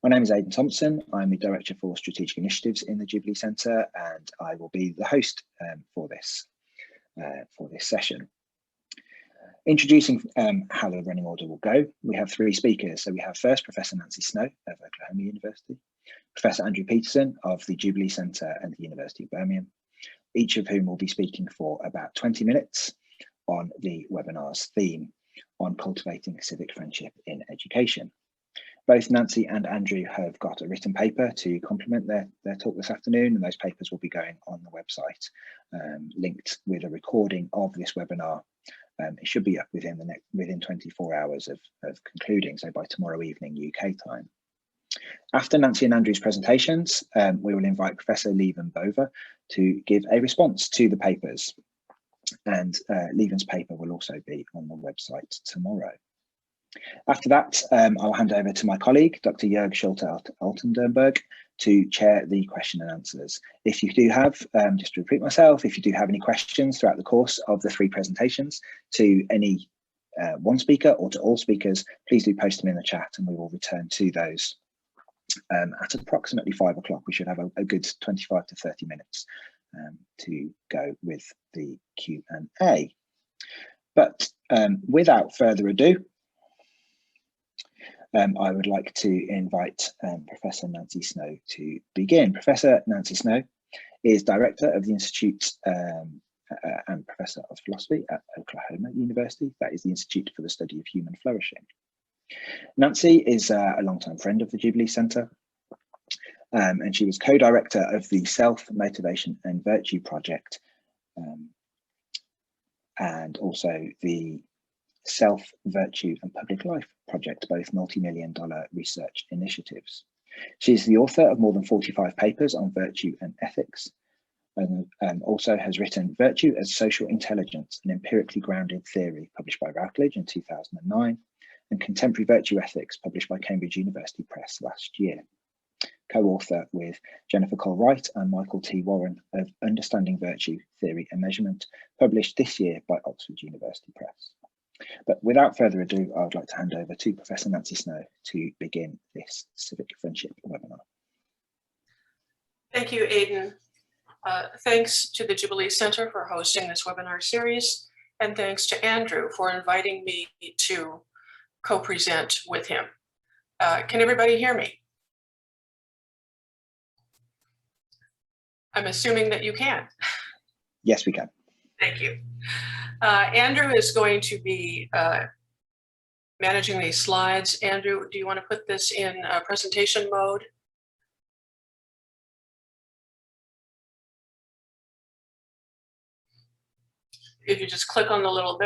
My name is Aidan Thompson. I'm the Director for Strategic Initiatives in the Jubilee Centre, and I will be the host for this session. Introducing how the running order will go, we have three speakers. So we have first Professor Nancy Snow of Oklahoma University, Professor Andrew Peterson of the Jubilee Centre and the University of Birmingham, each of whom will be speaking for about 20 minutes on the webinar's theme on cultivating civic friendship in education. Both Nancy and Andrew have got a written paper to complement their talk this afternoon, and those papers will be going on the website, linked with a recording of this webinar. It should be up within 24 hours of concluding, so by tomorrow evening UK time. After Nancy and Andrew's presentations, we will invite Professor Lieven Boeve to give a response to the papers, and Lieven's paper will also be on the website tomorrow. After that, I'll hand over to my colleague, Dr. Jörg Schulte-Altedorneburg, to chair the question and answers. If you do have, just to repeat myself, if you do have any questions throughout the course of the three presentations to any one speaker or to all speakers, please do post them in the chat and we will return to those at approximately 5 o'clock. We should have a good 25 to 30 minutes to go with the Q&A. But without further ado, I would like to invite Professor Nancy Snow to begin. Professor Nancy Snow is Director of the Institute and Professor of Philosophy at Oklahoma University. That is the Institute for the Study of Human Flourishing. Nancy is a longtime friend of the Jubilee Centre, and she was co-director of the Self, Motivation and Virtue Project, and also the Self, Virtue and Public Life Project, both multi-million-dollar research initiatives. She is the author of more than 45 papers on virtue and ethics, and also has written Virtue as Social Intelligence, an Empirically Grounded Theory, published by Routledge in 2009, and Contemporary Virtue Ethics, published by Cambridge University Press last year. Co-author with Jennifer Cole-Wright and Michael T. Warren of Understanding Virtue, Theory and Measurement, published this year by Oxford University Press. But without further ado, I would like to hand over to Professor Nancy Snow to begin this Civic Friendship webinar. Thank you, Aidan. Thanks to the Jubilee Centre for hosting this webinar series, and thanks to Andrew for inviting me to co-present with him. Can everybody hear me? I'm assuming that you can. Yes, we can. Thank you. Andrew is going to be managing these slides. Andrew, do you want to put this in presentation mode? If you just click on the little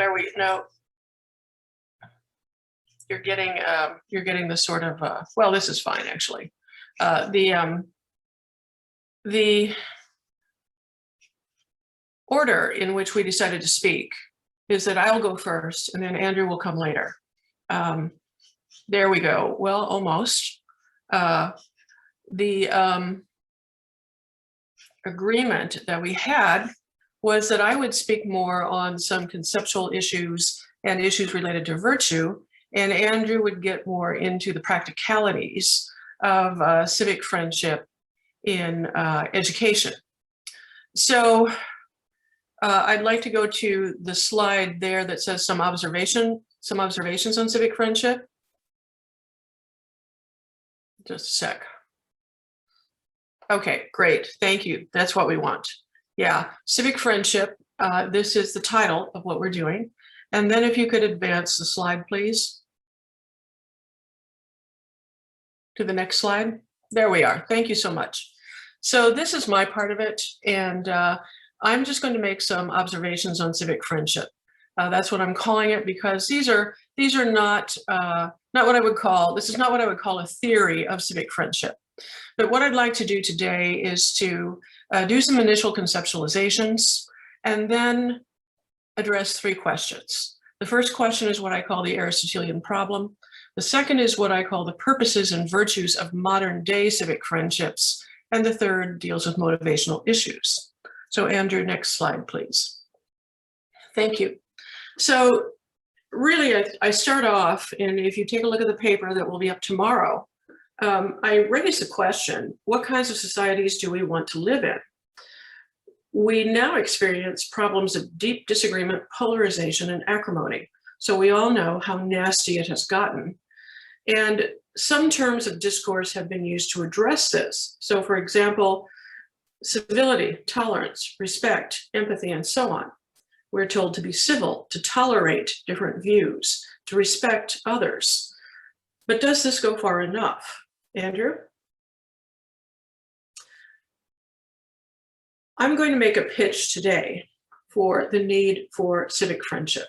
you're getting the sort of well, this is fine actually. The order in which we decided to speak is that I'll go first and then Andrew will come later. There we go. Well, almost. The agreement that we had was that I would speak more on some conceptual issues and issues related to virtue, and Andrew would get more into the practicalities of civic friendship in education. So I'd like to go to the slide there that says some observations on civic friendship. Just a sec. Okay, great, thank you. That's what we want. Yeah, civic friendship. This is the title of what we're doing. And then if you could advance the slide, please. To the next slide. There we are. Thank you so much. So this is my part of it, and I'm just going to make some observations on civic friendship. That's what I'm calling it, because these are not what I would call, this is not what I would call a theory of civic friendship. But what I'd like to do today is to do some initial conceptualizations and then address three questions. The first question is what I call the Aristotelian problem. The second is what I call the purposes and virtues of modern day civic friendships. And the third deals with motivational issues. So Andrew, next slide, please. Thank you. So really, I start off, and if you take a look at the paper that will be up tomorrow, I raise the question, what kinds of societies do we want to live in? We now experience problems of deep disagreement, polarization, and acrimony. So we all know how nasty it has gotten. And some terms of discourse have been used to address this. So for example, civility, tolerance, respect, empathy, and so on. We're told to be civil, to tolerate different views, to respect others. But does this go far enough? Andrew? I'm going to make a pitch today for the need for civic friendship.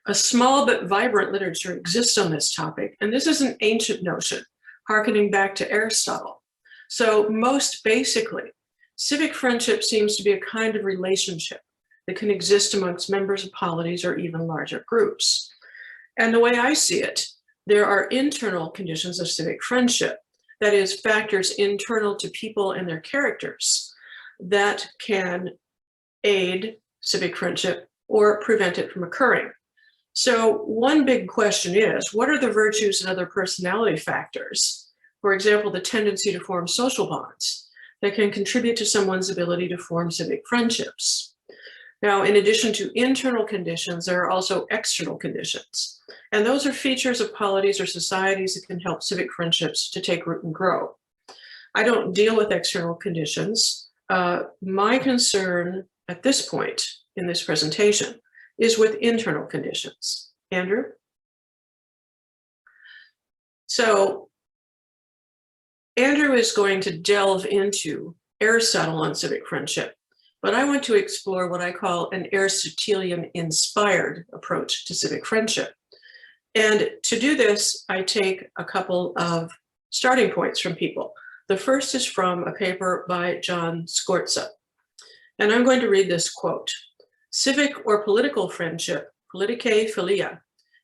A small but vibrant literature exists on this topic, and this is an ancient notion, hearkening back to Aristotle. So most basically, civic friendship seems to be a kind of relationship that can exist amongst members of polities or even larger groups. And the way I see it, there are internal conditions of civic friendship, that is, factors internal to people and their characters that can aid civic friendship or prevent it from occurring. So one big question is, what are the virtues and other personality factors, for example, the tendency to form social bonds, that can contribute to someone's ability to form civic friendships? Now, in addition to internal conditions, there are also external conditions. And those are features of polities or societies that can help civic friendships to take root and grow. I don't deal with external conditions. My concern at this point in this presentation is with internal conditions. Andrew? So Andrew is going to delve into Aristotle on civic friendship, but I want to explore what I call an Aristotelian-inspired approach to civic friendship. And to do this, I take a couple of starting points from people. The first is from a paper by John Scorza. And I'm going to read this quote. Civic or political friendship, politicae philia,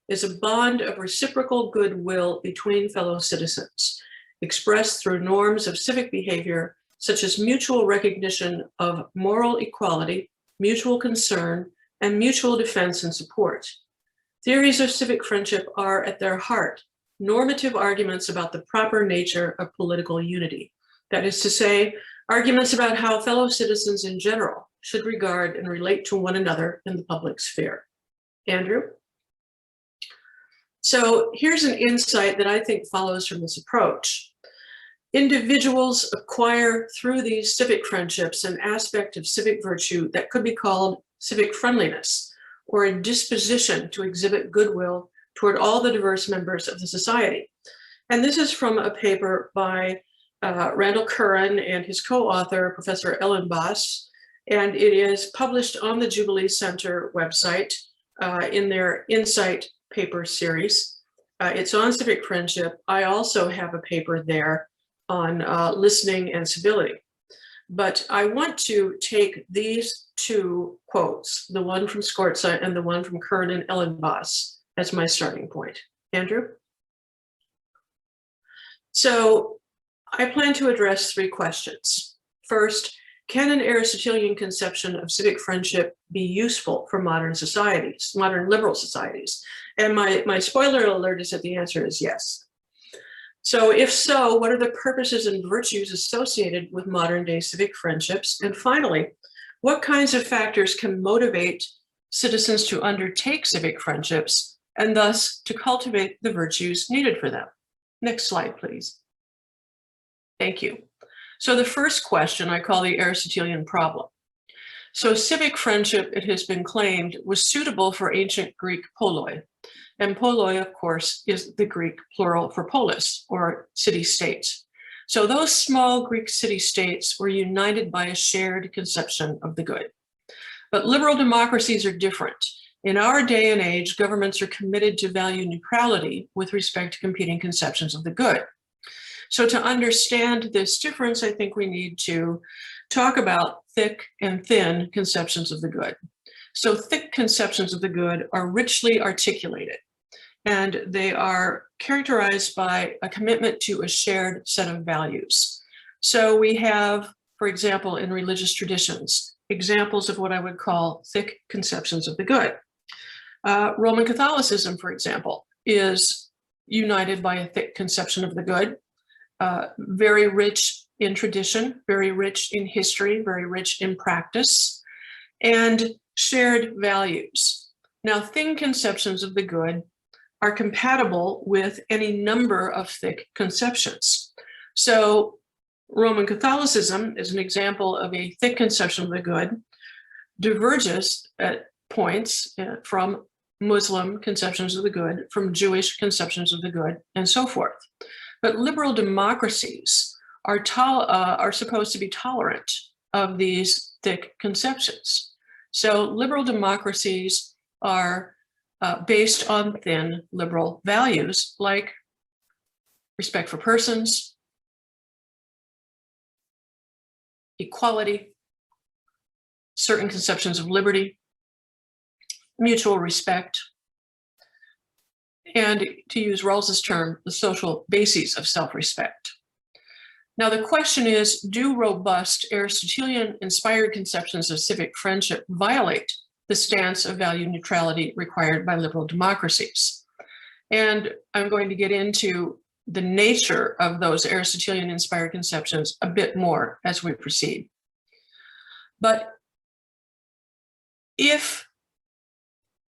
is a bond of reciprocal goodwill between fellow citizens, expressed through norms of civic behavior, such as mutual recognition of moral equality, mutual concern, and mutual defense and support. Theories of civic friendship are, at their heart, normative arguments about the proper nature of political unity. That is to say, arguments about how fellow citizens in general should regard and relate to one another in the public sphere. Andrew? So here's an insight that I think follows from this approach. Individuals acquire through these civic friendships an aspect of civic virtue that could be called civic friendliness, or a disposition to exhibit goodwill toward all the diverse members of the society. And this is from a paper by Randall Curran and his co-author, Professor Lieven Boeve, and it is published on the Jubilee Centre website in their Insight paper series. It's on civic friendship. I also have a paper there on listening and civility. But I want to take these two quotes, the one from Scorza and the one from Curran and Lieven Boeve, as my starting point. Andrew? So I plan to address three questions. First, can an Aristotelian conception of civic friendship be useful for modern societies, modern liberal societies? And my spoiler alert is that the answer is yes. So if so, what are the purposes and virtues associated with modern day civic friendships? And finally, what kinds of factors can motivate citizens to undertake civic friendships and thus to cultivate the virtues needed for them? Next slide, please. Thank you. So the first question I call the Aristotelian problem. So civic friendship, it has been claimed, was suitable for ancient Greek poloi. And poloi, of course, is the Greek plural for polis, or city-states. So those small Greek city-states were united by a shared conception of the good. But liberal democracies are different. In our day and age, governments are committed to value neutrality with respect to competing conceptions of the good. So to understand this difference, I think we need to talk about thick and thin conceptions of the good. So thick conceptions of the good are richly articulated, and they are characterized by a commitment to a shared set of values. So we have, for example, in religious traditions, examples of what I would call thick conceptions of the good. Roman Catholicism, for example, is united by a thick conception of the good. very rich in tradition, very rich in history, very rich in practice, and shared values. Now, thin conceptions of the good are compatible with any number of thick conceptions. So Roman Catholicism is an example of a thick conception of the good, diverges at points from Muslim conceptions of the good, from Jewish conceptions of the good, and so forth. But liberal democracies are supposed to be tolerant of these thick conceptions. So liberal democracies are based on thin liberal values like respect for persons, equality, certain conceptions of liberty, mutual respect, and, to use Rawls's term, the social bases of self-respect. Now, the question is, do robust Aristotelian-inspired conceptions of civic friendship violate the stance of value neutrality required by liberal democracies? And I'm going to get into the nature of those Aristotelian-inspired conceptions a bit more as we proceed. But if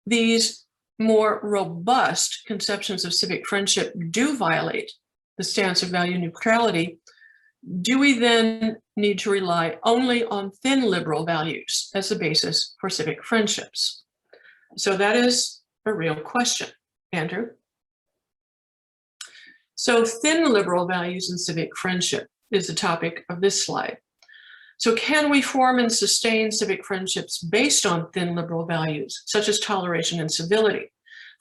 these more robust conceptions of civic friendship do violate the stance of value neutrality, do we then need to rely only on thin liberal values as the basis for civic friendships? So that is a real question, Andrew. So thin liberal values in civic friendship is the topic of this slide. So can we form and sustain civic friendships based on thin liberal values, such as toleration and civility?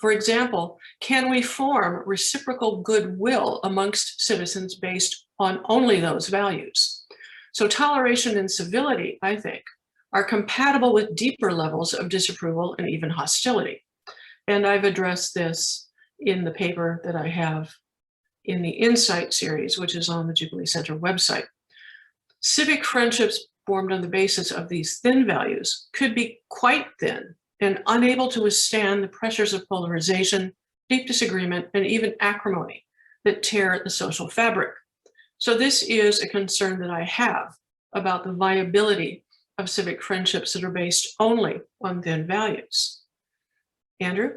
For example, can we form reciprocal goodwill amongst citizens based on only those values? So toleration and civility, I think, are compatible with deeper levels of disapproval and even hostility. And I've addressed this in the paper that I have in the Insight series, which is on the Jubilee Centre website. Civic friendships formed on the basis of these thin values could be quite thin and unable to withstand the pressures of polarization, deep disagreement, and even acrimony that tear the social fabric. So this is a concern that I have about the viability of civic friendships that are based only on thin values. Andrew?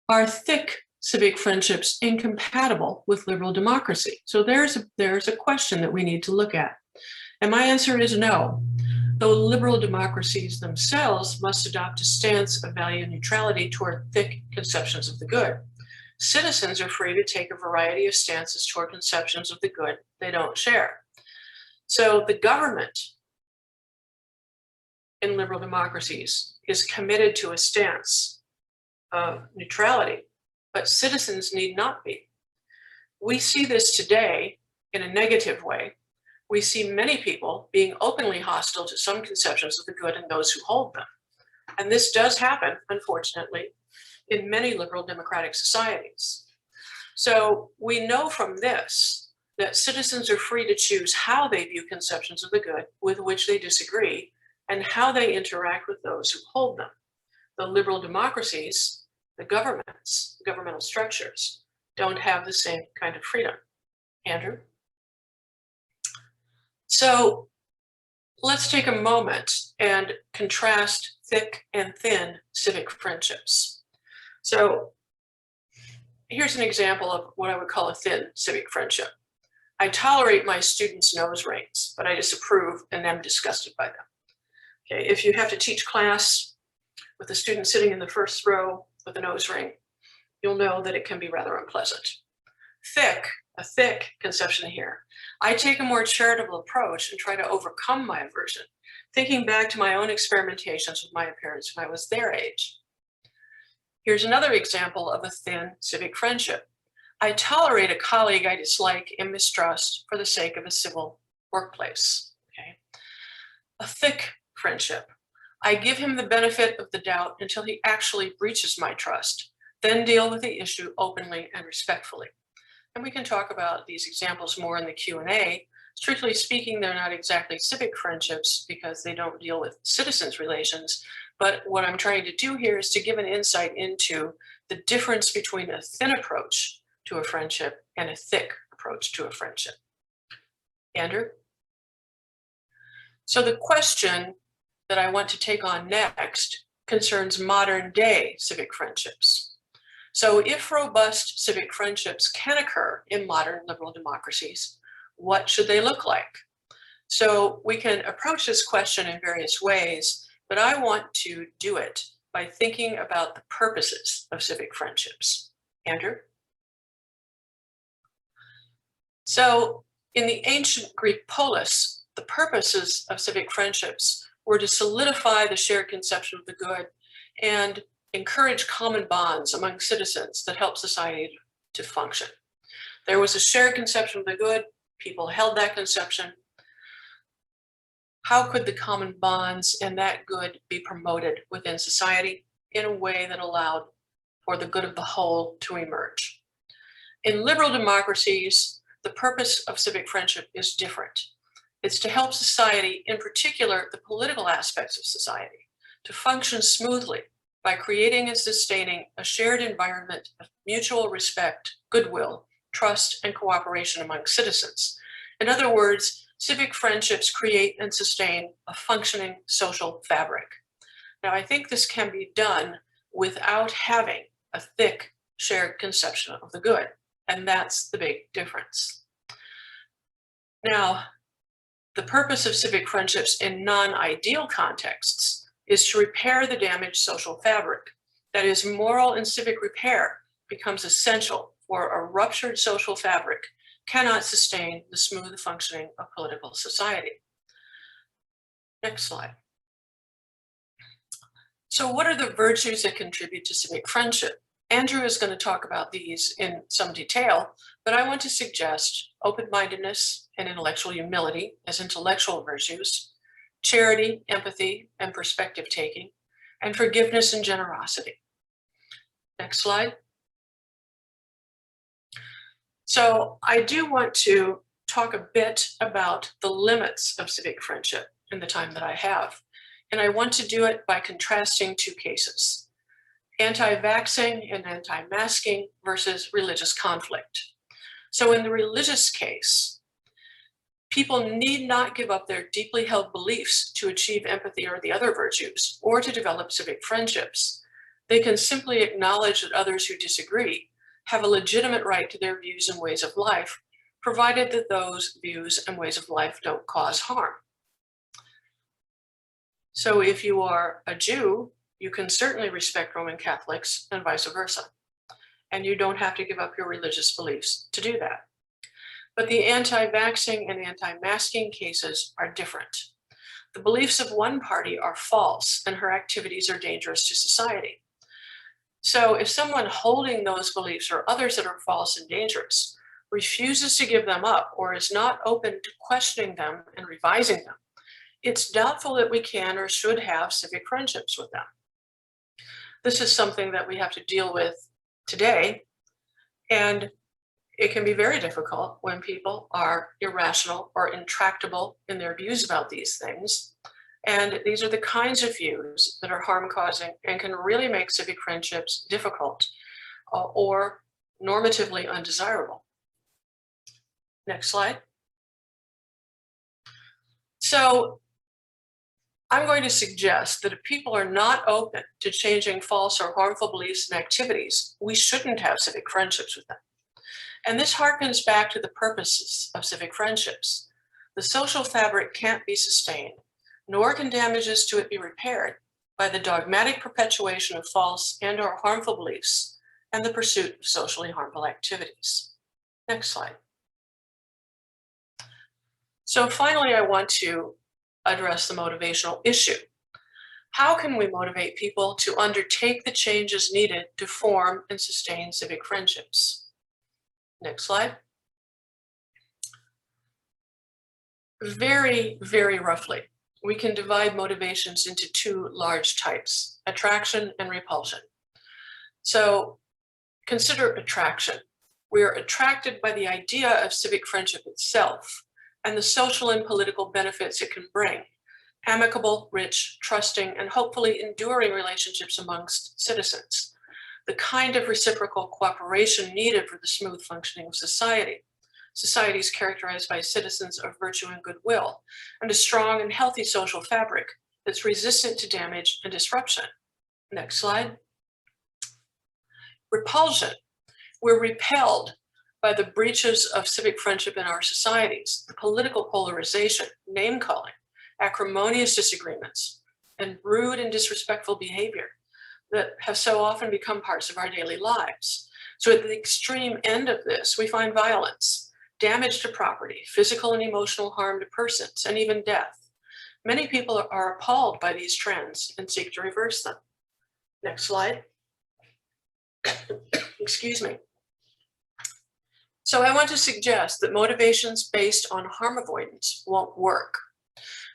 Are thick civic friendships incompatible with liberal democracy? So there's a question that we need to look at. And my answer is no. Though liberal democracies themselves must adopt a stance of value neutrality toward thick conceptions of the good, citizens are free to take a variety of stances toward conceptions of the good they don't share. So the government in liberal democracies is committed to a stance of neutrality, but citizens need not be. We see this today in a negative way. We see many people being openly hostile to some conceptions of the good and those who hold them. And this does happen, unfortunately, in many liberal democratic societies. So we know from this that citizens are free to choose how they view conceptions of the good with which they disagree and how they interact with those who hold them. The liberal democracies, the governments, governmental structures, don't have the same kind of freedom. Andrew? So let's take a moment and contrast thick and thin civic friendships. So here's an example of what I would call a thin civic friendship. I tolerate my students' nose rings, but I disapprove and am disgusted by them. Okay, if you have to teach class with a student sitting in the first row with a nose ring, you'll know that it can be rather unpleasant. A thick conception here. I take a more charitable approach and try to overcome my aversion, thinking back to my own experimentations with my appearance when I was their age. Here's another example of a thin civic friendship. I tolerate a colleague I dislike and mistrust for the sake of a civil workplace. Okay? A thick friendship. I give him the benefit of the doubt until he actually breaches my trust, then deal with the issue openly and respectfully. And we can talk about these examples more in the Q&A. Strictly speaking, they're not exactly civic friendships because they don't deal with citizens' relations. But what I'm trying to do here is to give an insight into the difference between a thin approach to a friendship and a thick approach to a friendship. Andrew? So the question that I want to take on next concerns modern day civic friendships. So if robust civic friendships can occur in modern liberal democracies, what should they look like? So we can approach this question in various ways, but I want to do it by thinking about the purposes of civic friendships. Andrew? So in the ancient Greek polis, the purposes of civic friendships were to solidify the shared conception of the good and encourage common bonds among citizens that help society to function. There was a shared conception of the good, people held that conception. How could the common bonds and that good be promoted within society in a way that allowed for the good of the whole to emerge? In liberal democracies, the purpose of civic friendship is different. It's to help society, in particular the political aspects of society, to function smoothly by creating and sustaining a shared environment of mutual respect, goodwill, trust, and cooperation among citizens. In other words, civic friendships create and sustain a functioning social fabric. Now, I think this can be done without having a thick shared conception of the good, and that's the big difference. Now, the purpose of civic friendships in non-ideal contexts is to repair the damaged social fabric. That is, moral and civic repair becomes essential for a ruptured social fabric cannot sustain the smooth functioning of political society. Next slide. So what are the virtues that contribute to civic friendship? Andrew is going to talk about these in some detail, but I want to suggest open-mindedness and intellectual humility as intellectual virtues, charity, empathy, and perspective taking, and forgiveness and generosity. Next slide. So I do want to talk a bit about the limits of civic friendship in the time that I have. And I want to do it by contrasting two cases: anti-vaxxing and anti-masking versus religious conflict. So in the religious case, people need not give up their deeply held beliefs to achieve empathy or the other virtues, or to develop civic friendships. They can simply acknowledge that others who disagree have a legitimate right to their views and ways of life, provided that those views and ways of life don't cause harm. So if you are a Jew, you can certainly respect Roman Catholics and vice versa. And you don't have to give up your religious beliefs to do that. But the anti-vaxxing and anti-masking cases are different. The beliefs of one party are false and her activities are dangerous to society. So if someone holding those beliefs or others that are false and dangerous refuses to give them up or is not open to questioning them and revising them, it's doubtful that we can or should have civic friendships with them. This is something that we have to deal with today, and it can be very difficult when people are irrational or intractable in their views about these things. And these are the kinds of views that are harm-causing and can really make civic friendships difficult or normatively undesirable. Next slide. So I'm going to suggest that if people are not open to changing false or harmful beliefs and activities, we shouldn't have civic friendships with them. And this harkens back to the purposes of civic friendships. The social fabric can't be sustained, nor can damages to it be repaired by the dogmatic perpetuation of false and or harmful beliefs and the pursuit of socially harmful activities. Next slide. So finally, I want to address the motivational issue. How can we motivate people to undertake the changes needed to form and sustain civic friendships? Next slide. Very, very roughly, we can divide motivations into two large types: attraction and repulsion. So consider attraction. We are attracted by the idea of civic friendship itself and the social and political benefits it can bring: amicable, rich, trusting, and hopefully enduring relationships amongst citizens. the kind of reciprocal cooperation needed for the smooth functioning of society. Society is characterized by citizens of virtue and goodwill, and a strong and healthy social fabric that's resistant to damage and disruption. Next slide. Repulsion. We're repelled by the breaches of civic friendship in our societies, the political polarization, name-calling, acrimonious disagreements, and rude and disrespectful behavior that have so often become parts of our daily lives. So at the extreme end of this, we find violence, damage to property, physical and emotional harm to persons, and even death. Many people are appalled by these trends and seek to reverse them. Next slide. Excuse me. So I want to suggest that motivations based on harm avoidance won't work.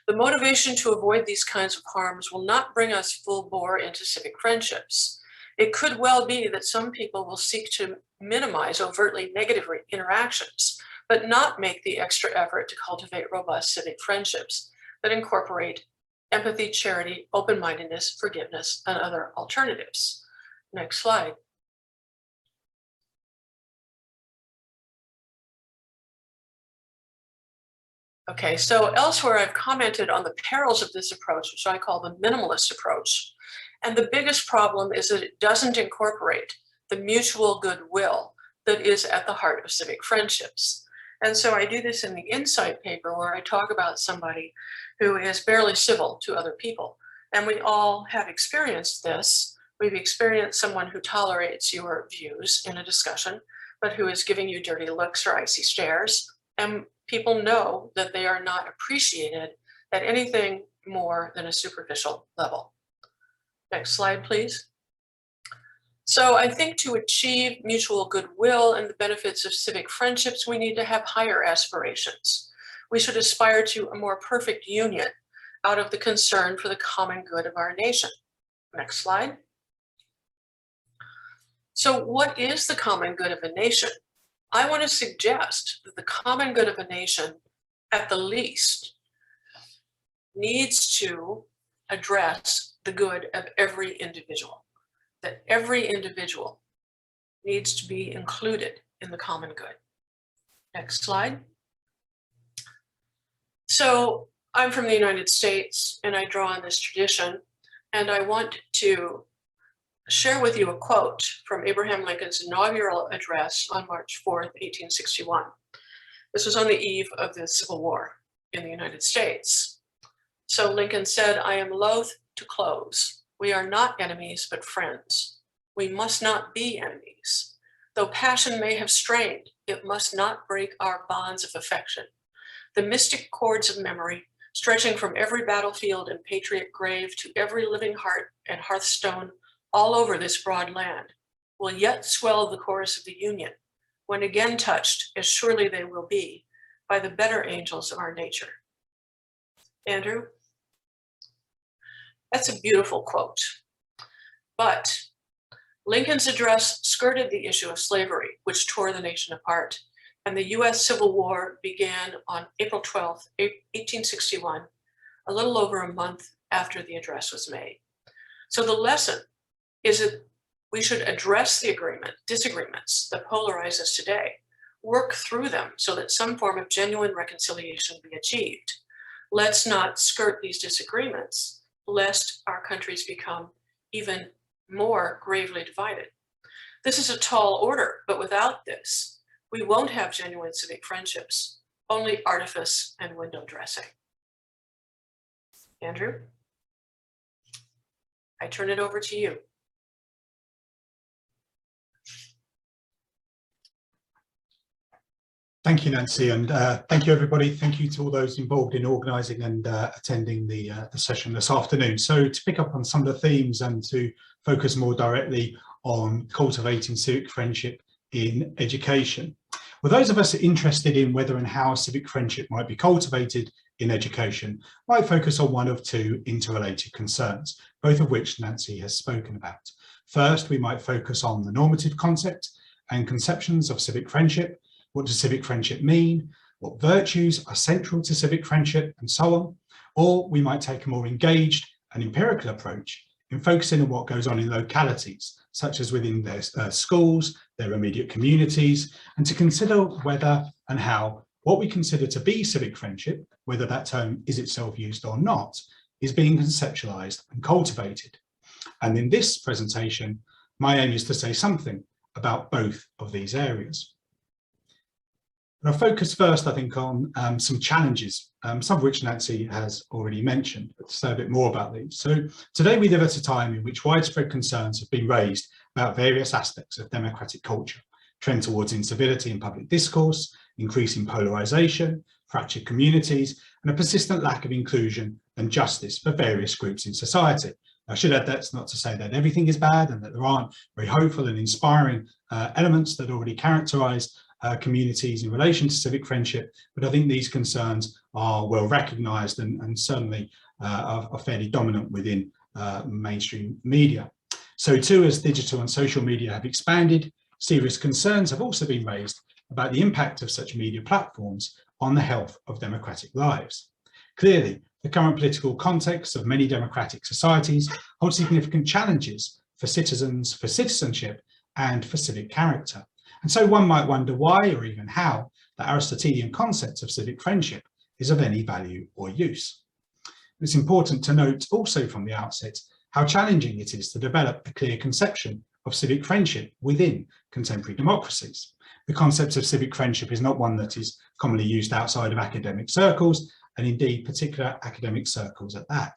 The motivation to avoid these kinds of harms will not bring us full bore into civic friendships. It could well be that some people will seek to minimize overtly negative interactions, but not make the extra effort to cultivate robust civic friendships that incorporate empathy, charity, open-mindedness, forgiveness, and other alternatives. Next slide. Okay, so elsewhere I've commented on the perils of this approach, which I call the minimalist approach. And the biggest problem is that it doesn't incorporate the mutual goodwill that is at the heart of civic friendships. And so I do this in the Insight paper where I talk about somebody who is barely civil to other people. And we all have experienced this. We've experienced someone who tolerates your views in a discussion, but who is giving you dirty looks or icy stares. And people know that they are not appreciated at anything more than a superficial level. Next slide, please. So I think to achieve mutual goodwill and the benefits of civic friendships, we need to have higher aspirations. We should aspire to a more perfect union out of the concern for the common good of our nation. Next slide. So what is the common good of a nation? I want to suggest that the common good of a nation, at the least, needs to address the good of every individual, that every individual needs to be included in the common good. Next slide. So I'm from the United States and I draw on this tradition, and I want to share with you a quote from Abraham Lincoln's inaugural address on March 4th, 1861. This was on the eve of the Civil War in the United States. So Lincoln said, "I am loath to close. We are not enemies, but friends. We must not be enemies. Though passion may have strained, it must not break our bonds of affection. The mystic cords of memory, stretching from every battlefield and patriot grave to every living heart and hearthstone all over this broad land, will yet swell the chorus of the Union, when again touched, as surely they will be, by the better angels of our nature." Andrew? That's a beautiful quote. But Lincoln's address skirted the issue of slavery, which tore the nation apart, and the US Civil War began on April 12th, 1861, a little over a month after the address was made. So the lesson is that we should address the disagreements that polarize us today, work through them so that some form of genuine reconciliation be achieved. Let's not skirt these disagreements, lest our countries become even more gravely divided. This is a tall order, but without this, we won't have genuine civic friendships, only artifice and window dressing. Andrew, I turn it over to you. Thank you, Nancy, and thank you, everybody. Thank you to all those involved in organising and attending the session this afternoon. So to pick up on some of the themes and to focus more directly on cultivating civic friendship in education. Well, those of us interested in whether and how civic friendship might be cultivated in education might focus on one of two interrelated concerns, both of which Nancy has spoken about. First, we might focus on the normative concept and conceptions of civic friendship. What does civic friendship mean? What virtues are central to civic friendship, and so on? Or we might take a more engaged and empirical approach in focusing on what goes on in localities, such as within their schools, their immediate communities, and to consider whether and how what we consider to be civic friendship, whether that term is itself used or not, is being conceptualized and cultivated. And in this presentation, my aim is to say something about both of these areas. And I'll focus first, I think, on some challenges, some of which Nancy has already mentioned, but to say a bit more about these. So today we live at a time in which widespread concerns have been raised about various aspects of democratic culture, trend towards incivility in public discourse, increasing polarization, fractured communities, and a persistent lack of inclusion and justice for various groups in society. I should add that's not to say that everything is bad and that there aren't very hopeful and inspiring elements that already characterize communities in relation to civic friendship, but I think these concerns are well recognized and certainly are fairly dominant within mainstream media. So too, as digital and social media have expanded, serious concerns have also been raised about the impact of such media platforms on the health of democratic lives. Clearly, the current political context of many democratic societies holds significant challenges for citizens, for citizenship, and for civic character. And so one might wonder why, or even how, the Aristotelian concept of civic friendship is of any value or use. It's important to note also from the outset how challenging it is to develop a clear conception of civic friendship within contemporary democracies. The concept of civic friendship is not one that is commonly used outside of academic circles, and indeed particular academic circles at that.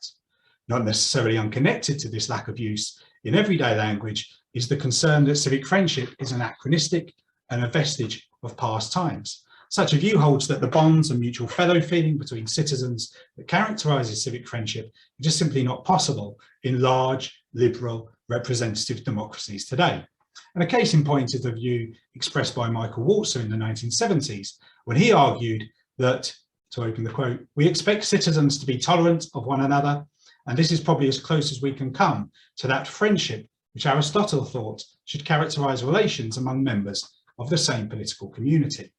Not necessarily unconnected to this lack of use in everyday language is the concern that civic friendship is anachronistic and a vestige of past times. Such a view holds that the bonds and mutual fellow feeling between citizens that characterises civic friendship are just simply not possible in large, liberal, representative democracies today. And a case in point is the view expressed by Michael Walzer in the 1970s, when he argued that, to open the quote, "We expect citizens to be tolerant of one another, and this is probably as close as we can come to that friendship which Aristotle thought should characterise relations among members of the same political community.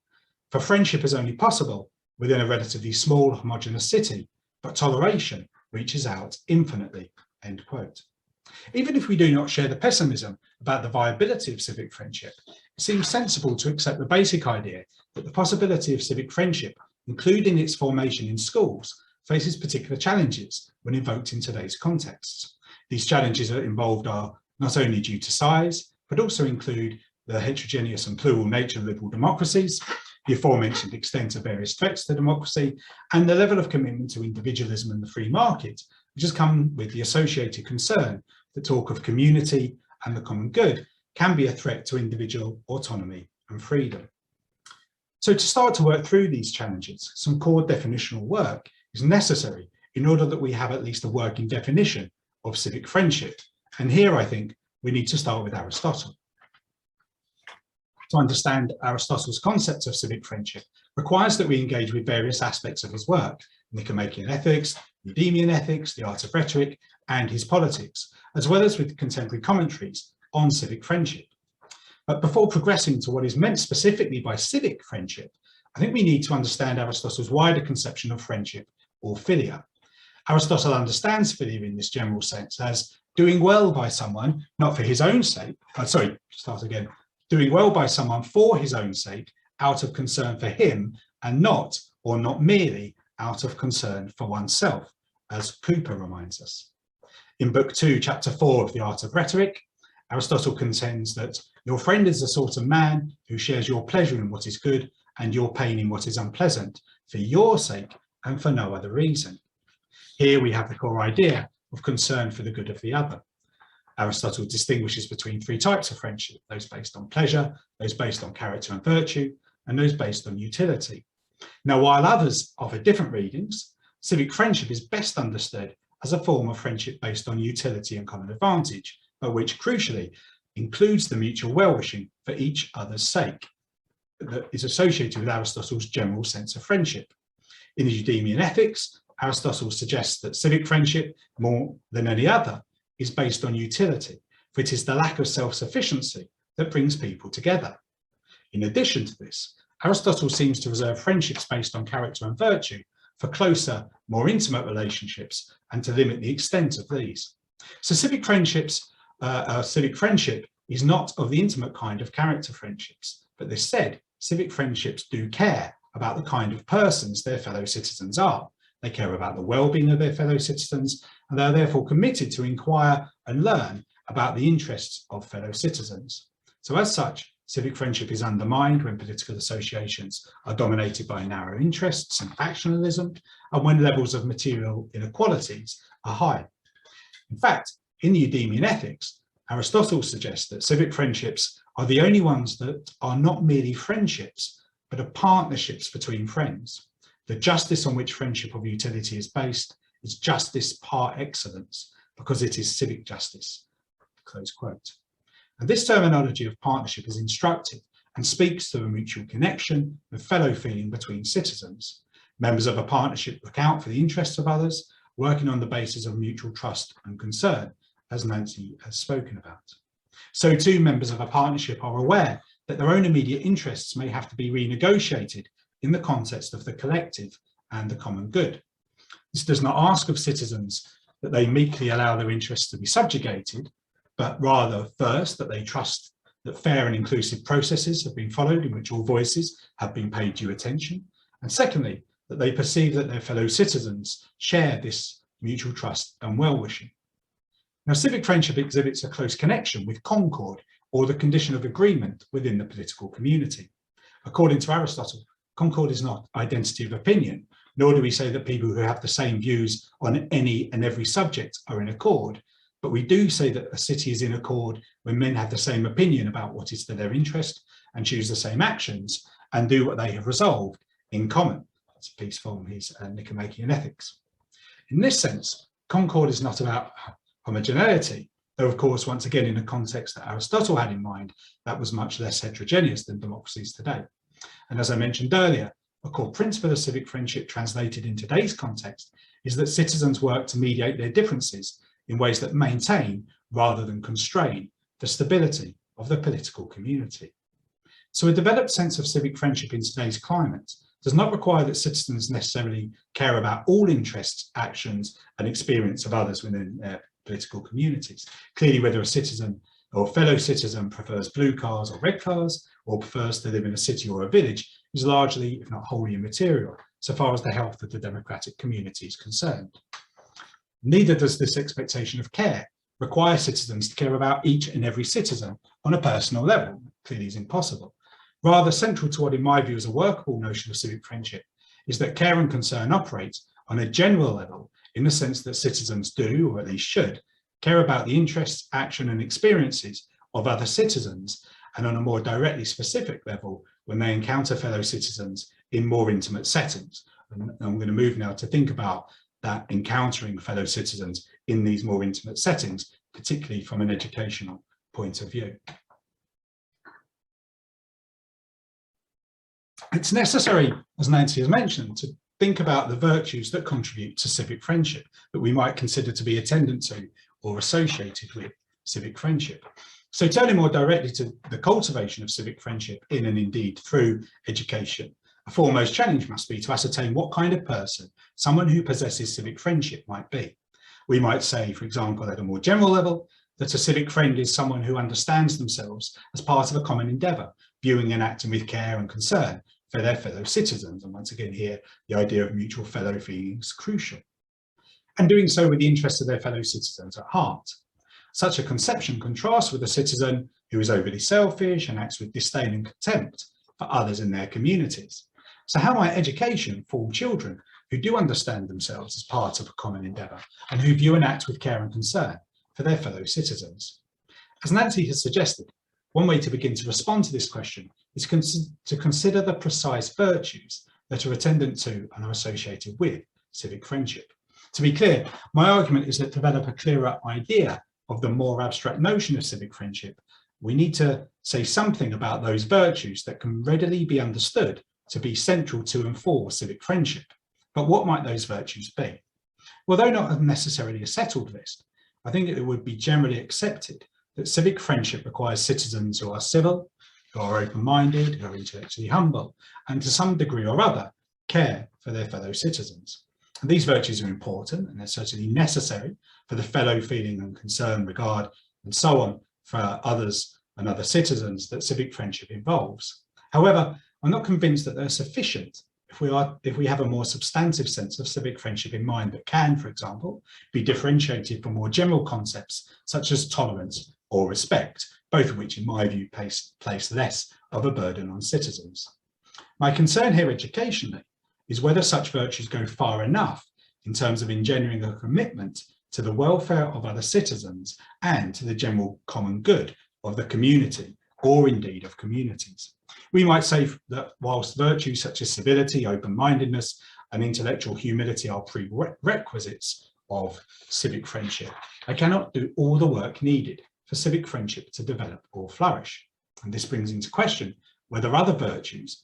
For friendship is only possible within a relatively small homogeneous city, but toleration reaches out infinitely," end quote. Even if we do not share the pessimism about the viability of civic friendship, it seems sensible to accept the basic idea that the possibility of civic friendship, including its formation in schools, faces particular challenges when invoked in today's contexts. These challenges involved are not only due to size, but also include the heterogeneous and plural nature of liberal democracies, the aforementioned extent of various threats to democracy, and the level of commitment to individualism and the free market, which has come with the associated concern that talk of community and the common good can be a threat to individual autonomy and freedom. So to start to work through these challenges, some core definitional work is necessary in order that we have at least a working definition of civic friendship. And here I think we need to start with Aristotle. To understand Aristotle's concept of civic friendship requires that we engage with various aspects of his work: Nicomachean ethics, Eudemian ethics, the art of rhetoric, and his politics, as well as with contemporary commentaries on civic friendship. But before progressing to what is meant specifically by civic friendship, I think we need to understand Aristotle's wider conception of friendship, or philia. Aristotle understands philia in this general sense as doing well by someone, not for his own sake, doing well by someone for his own sake, out of concern for him, and not, or not merely, out of concern for oneself, as Cooper reminds us. In Book 2, Chapter 4 of The Art of Rhetoric, Aristotle contends that your friend is the sort of man who shares your pleasure in what is good and your pain in what is unpleasant, for your sake and for no other reason. Here we have the core idea of concern for the good of the other. Aristotle distinguishes between three types of friendship: those based on pleasure, those based on character and virtue, and those based on utility. Now, while others offer different readings, civic friendship is best understood as a form of friendship based on utility and common advantage, but which crucially includes the mutual well-wishing for each other's sake that is associated with Aristotle's general sense of friendship. In the Eudemian ethics, Aristotle suggests that civic friendship, more than any other, is based on utility, for it is the lack of self-sufficiency that brings people together. In addition to this, Aristotle seems to reserve friendships based on character and virtue for closer, more intimate relationships, and to limit the extent of these. So civic friendships civic friendship is not of the intimate kind of character friendships, but this said, civic friendships do care about the kind of persons their fellow citizens are. They care about the well-being of their fellow citizens, and they are therefore committed to inquire and learn about the interests of fellow citizens. So as such, civic friendship is undermined when political associations are dominated by narrow interests and factionalism, and when levels of material inequalities are high. In fact, in the Eudemian Ethics, Aristotle suggests that civic friendships are the only ones that are not merely friendships, but are partnerships between friends. The justice on which friendship of utility is based is justice par excellence, because it is civic justice, close quote. And this terminology of partnership is instructive and speaks to a mutual connection and fellow feeling between citizens. Members of a partnership look out for the interests of others, working on the basis of mutual trust and concern, as Nancy has spoken about. So too, members of a partnership are aware that their own immediate interests may have to be renegotiated in the context of the collective and the common good. This does not ask of citizens that they meekly allow their interests to be subjugated, but rather first that they trust that fair and inclusive processes have been followed in which all voices have been paid due attention, and secondly, that they perceive that their fellow citizens share this mutual trust and well-wishing. Now, civic friendship exhibits a close connection with concord, or the condition of agreement within the political community. According to Aristotle, concord is not identity of opinion, nor do we say that people who have the same views on any and every subject are in accord, but we do say that a city is in accord when men have the same opinion about what is to their interest and choose the same actions and do what they have resolved in common. That's a piece from his Nicomachean Ethics. In this sense, concord is not about homogeneity, though of course, once again, in a context that Aristotle had in mind, that was much less heterogeneous than democracies today. And as I mentioned earlier, a core principle of civic friendship translated in today's context is that citizens work to mediate their differences in ways that maintain, rather than constrain, the stability of the political community. So a developed sense of civic friendship in today's climate does not require that citizens necessarily care about all interests, actions, and experience of others within their political communities. Clearly, whether a citizen or fellow citizen prefers blue cars or red cars, or prefers to live in a city or a village, is largely, if not wholly, immaterial, so far as the health of the democratic community is concerned. Neither does this expectation of care require citizens to care about each and every citizen on a personal level. Clearly is impossible. Rather, central to what in my view is a workable notion of civic friendship is that care and concern operate on a general level, in the sense that citizens do, or at least should, care about the interests, action and experiences of other citizens, and on a more directly specific level when they encounter fellow citizens in more intimate settings. And I'm going to move now to think about that encountering fellow citizens in these more intimate settings, particularly from an educational point of view. It's necessary, as Nancy has mentioned, to think about the virtues that contribute to civic friendship that we might consider to be attendant to or associated with civic friendship. So turning more directly to the cultivation of civic friendship in and indeed through education, a foremost challenge must be to ascertain what kind of person someone who possesses civic friendship might be. We might say, for example, at a more general level, that a civic friend is someone who understands themselves as part of a common endeavour, viewing and acting with care and concern for their fellow citizens. And once again here, the idea of mutual fellow feeling is crucial. And doing so with the interests of their fellow citizens at heart. Such a conception contrasts with a citizen who is overly selfish and acts with disdain and contempt for others in their communities. So how might education form children who do understand themselves as part of a common endeavour and who view and act with care and concern for their fellow citizens? As Nancy has suggested, one way to begin to respond to this question is to consider the precise virtues that are attendant to and are associated with civic friendship. To be clear, my argument is that to develop a clearer idea of the more abstract notion of civic friendship, we need to say something about those virtues that can readily be understood to be central to and for civic friendship. But what might those virtues be? Well, though not necessarily a settled list, I think it would be generally accepted that civic friendship requires citizens who are civil, who are open-minded, who are intellectually humble, and to some degree or other, care for their fellow citizens. And these virtues are important, and they're certainly necessary for the fellow feeling and concern, regard, and so on for others and other citizens that civic friendship involves. However, I'm not convinced that they're sufficient if we have a more substantive sense of civic friendship in mind that can, for example, be differentiated from more general concepts such as tolerance or respect, both of which, in my view, place less of a burden on citizens. My concern here educationally is whether such virtues go far enough in terms of engendering a commitment to the welfare of other citizens and to the general common good of the community, or indeed of communities. We might say that whilst virtues such as civility, open-mindedness, and intellectual humility are prerequisites of civic friendship, they cannot do all the work needed for civic friendship to develop or flourish. And this brings into question whether other virtues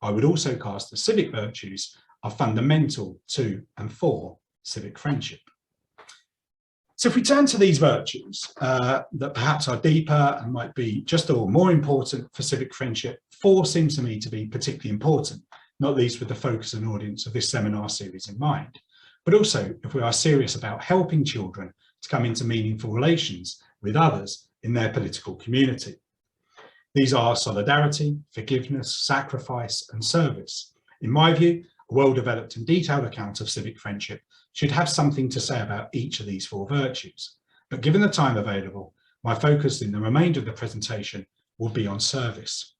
I would also cast as civic virtues, are fundamental to and for civic friendship. So if we turn to these virtues that perhaps are deeper and might be just or more important for civic friendship, 4 seems to me to be particularly important, not least with the focus and audience of this seminar series in mind, but also if we are serious about helping children to come into meaningful relations with others in their political community. These are solidarity, forgiveness, sacrifice, and service. In my view, a well-developed and detailed account of civic friendship should have something to say about each of these 4 virtues. But given the time available, my focus in the remainder of the presentation will be on service.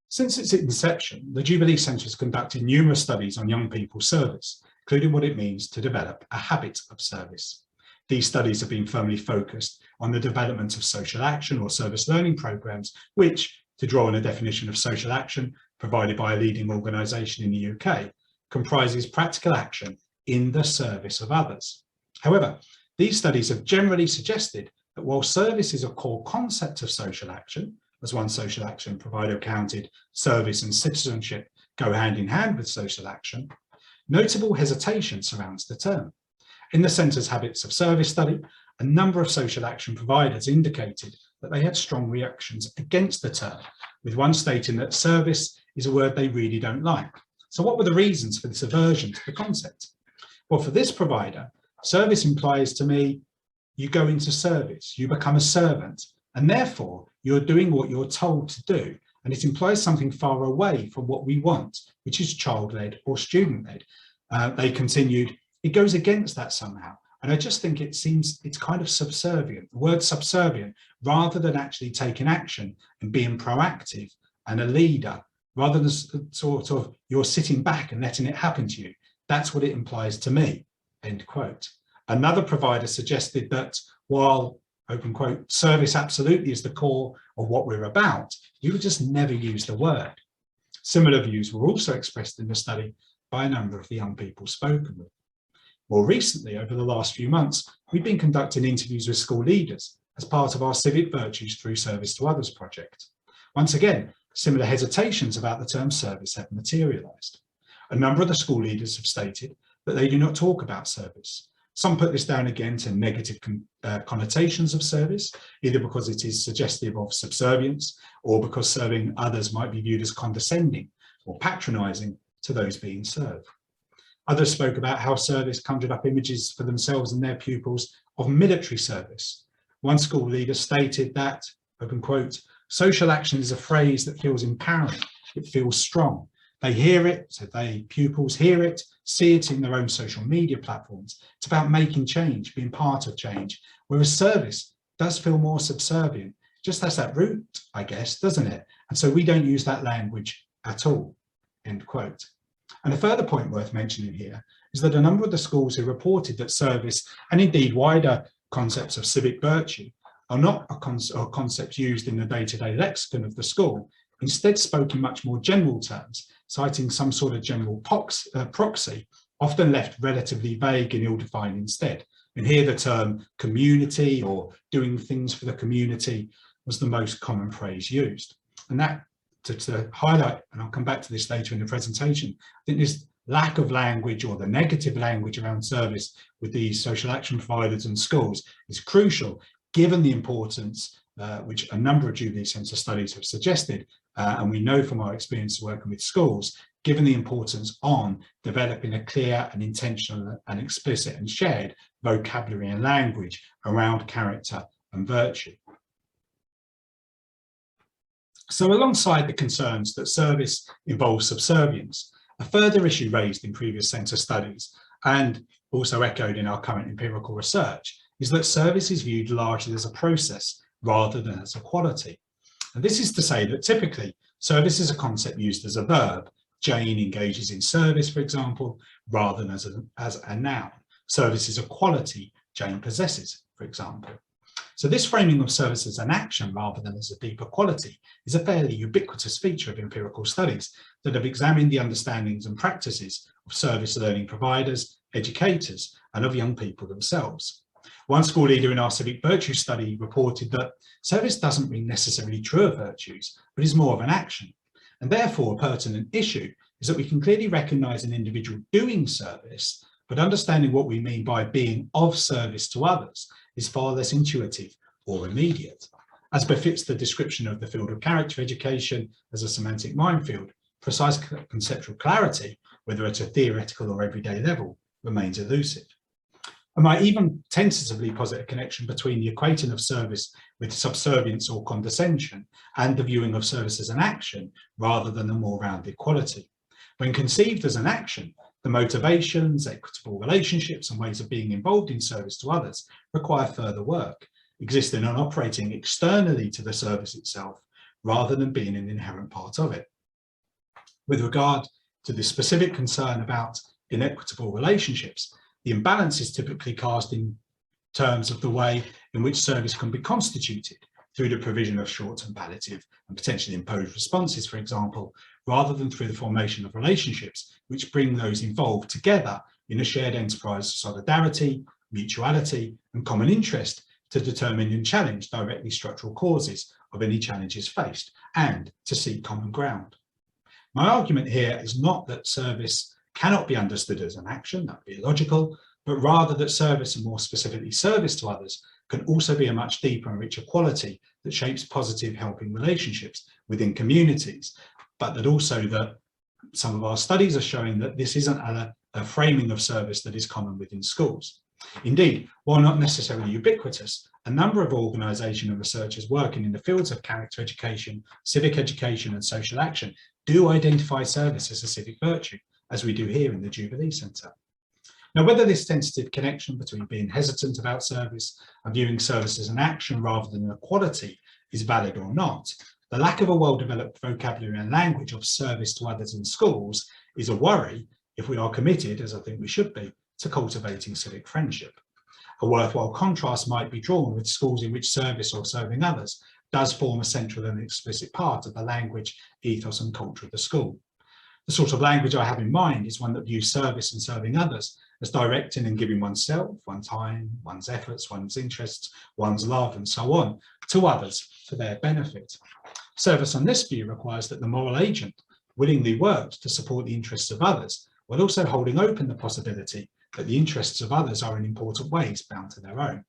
Since its inception, the Jubilee Centre has conducted numerous studies on young people's service, including what it means to develop a habit of service. These studies have been firmly focused on the development of social action or service learning programs, which, to draw on a definition of social action provided by a leading organisation in the UK, comprises practical action in the service of others. However, these studies have generally suggested that while service is a core concept of social action, as one social action provider counted, service and citizenship go hand in hand with social action, notable hesitation surrounds the term. In the Centre's Habits of Service study, a number of social action providers indicated that they had strong reactions against the term, with one stating that service is a word they really don't like. So what were the reasons for this aversion to the concept? Well, for this provider, service implies to me, you go into service, you become a servant, and therefore you're doing what you're told to do. And it implies something far away from what we want, which is child-led or student-led. They continued, it goes against that somehow. And I just think it's kind of subservient, the word subservient, rather than actually taking action and being proactive and a leader, rather than sort of you're sitting back and letting it happen to you. That's what it implies to me, end quote. Another provider suggested that while, open quote, service absolutely is the core of what we're about, we would just never use the word. Similar views were also expressed in the study by a number of the young people spoken with. More recently, over the last few months, we've been conducting interviews with school leaders as part of our Civic Virtues Through Service to Others project. Once again, similar hesitations about the term service have materialised. A number of the school leaders have stated that they do not talk about service. Some put this down again to negative connotations of service, either because it is suggestive of subservience or because serving others might be viewed as condescending or patronising to those being served. Others spoke about how service conjured up images for themselves and their pupils of military service. One school leader stated that, open quote, social action is a phrase that feels empowering, it feels strong. They hear it, so pupils hear it, see it in their own social media platforms. It's about making change, being part of change, whereas service does feel more subservient. Just has that root, I guess, doesn't it? And so we don't use that language at all, end quote. And a further point worth mentioning here is that a number of the schools who reported that service and indeed wider concepts of civic virtue are not a concept used in the day-to-day lexicon of the school, instead spoke in much more general terms, citing some sort of general proxy, often left relatively vague and ill-defined instead. And here the term community or doing things for the community was the most common phrase used. And that, to highlight, and I'll come back to this later in the presentation, I think this lack of language or the negative language around service with these social action providers and schools is crucial, given the importance which a number of Jubilee Centre studies have suggested, and we know from our experience working with schools, given the importance on developing a clear and intentional and explicit and shared vocabulary and language around character and virtue. So alongside the concerns that service involves subservience, a further issue raised in previous centre studies and also echoed in our current empirical research is that service is viewed largely as a process rather than as a quality. And this is to say that typically service is a concept used as a verb. Jane engages in service, for example, rather than as a noun. Service is a quality Jane possesses, for example. So this framing of service as an action rather than as a deeper quality is a fairly ubiquitous feature of empirical studies that have examined the understandings and practices of service learning providers, educators, and of young people themselves. One school leader in our civic virtue study reported that service doesn't mean necessarily true of virtues, but is more of an action. And therefore, a pertinent issue is that we can clearly recognise an individual doing service, but understanding what we mean by being of service to others is far less intuitive or immediate. As befits the description of the field of character education as a semantic minefield, precise conceptual clarity, whether at a theoretical or everyday level, remains elusive. I might even tentatively posit a connection between the equating of service with subservience or condescension and the viewing of service as an action rather than a more rounded quality. When conceived as an action, the motivations, equitable relationships and ways of being involved in service to others require further work, existing and operating externally to the service itself rather than being an inherent part of it. With regard to the specific concern about inequitable relationships, the imbalance is typically cast in terms of the way in which service can be constituted through the provision of short-term palliative and potentially imposed responses, for example, rather than through the formation of relationships which bring those involved together in a shared enterprise of solidarity, mutuality, and common interest to determine and challenge directly structural causes of any challenges faced and to seek common ground. My argument here is not that service cannot be understood as an action, that would be illogical, but rather that service, and more specifically service to others, can also be a much deeper and richer quality that shapes positive helping relationships within communities, but that also that some of our studies are showing that this isn't a framing of service that is common within schools. Indeed, while not necessarily ubiquitous, a number of organisations and researchers working in the fields of character education, civic education and social action do identify service as a civic virtue, as we do here in the Jubilee Centre. Now, whether this tentative connection between being hesitant about service and viewing service as an action rather than a quality is valid or not, the lack of a well-developed vocabulary and language of service to others in schools is a worry if we are committed, as I think we should be, to cultivating civic friendship. A worthwhile contrast might be drawn with schools in which service or serving others does form a central and explicit part of the language, ethos and culture of the school. The sort of language I have in mind is one that views service and serving others as directing and giving oneself, one's time, one's efforts, one's interests, one's love and so on to others for their benefit. Service on this view requires that the moral agent willingly works to support the interests of others, while also holding open the possibility that the interests of others are in important ways bound to their own.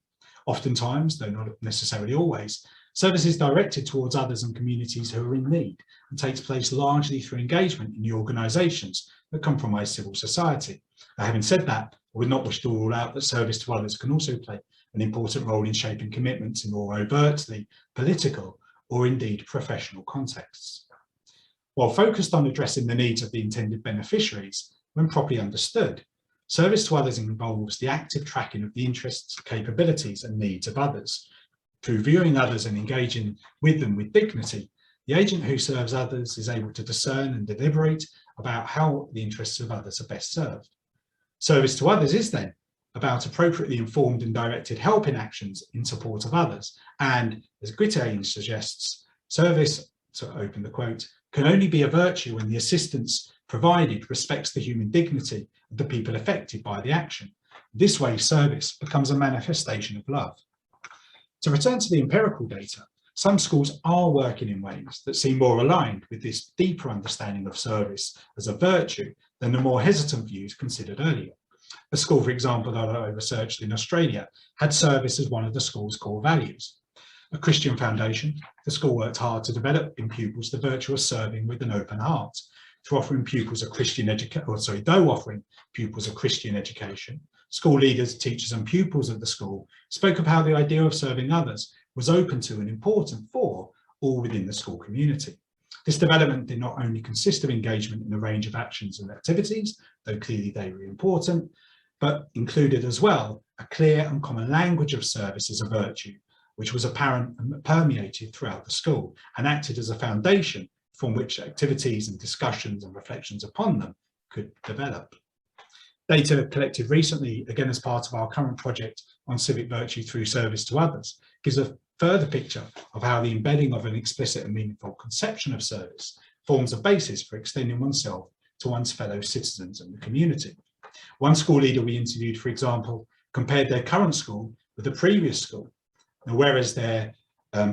Oftentimes, though not necessarily always, service is directed towards others and communities who are in need and takes place largely through engagement in the organisations that comprise civil society. Now, having said that, I would not wish to rule out that service to others can also play an important role in shaping commitments in more overtly political or indeed professional contexts. While focused on addressing the needs of the intended beneficiaries, when properly understood, service to others involves the active tracking of the interests, capabilities and needs of others. Through viewing others and engaging with them with dignity, the agent who serves others is able to discern and deliberate about how the interests of others are best served. Service to others is then about appropriately informed and directed helping actions in support of others. And as Guittine suggests, service, to open the quote, can only be a virtue when the assistance provided respects the human dignity of the people affected by the action. This way, service becomes a manifestation of love. To return to the empirical data, some schools are working in ways that seem more aligned with this deeper understanding of service as a virtue than the more hesitant views considered earlier. A school, for example, that I researched in Australia had service as one of the school's core values. A Christian foundation, the school worked hard to develop in pupils the virtue of serving with an open heart. though offering pupils a Christian education, school leaders, teachers and pupils of the school spoke of how the idea of serving others was open to and important for all within the school community. This development did not only consist of engagement in a range of actions and activities, though clearly they were important, but included as well a clear and common language of service as a virtue, which was apparent and permeated throughout the school and acted as a foundation from which activities and discussions and reflections upon them could develop. Data collected recently, again as part of our current project on civic virtue through service to others, gives a further picture of how the embedding of an explicit and meaningful conception of service forms a basis for extending oneself to one's fellow citizens and the community. One school leader we interviewed, for example, compared their current school with the previous school. Now, whereas their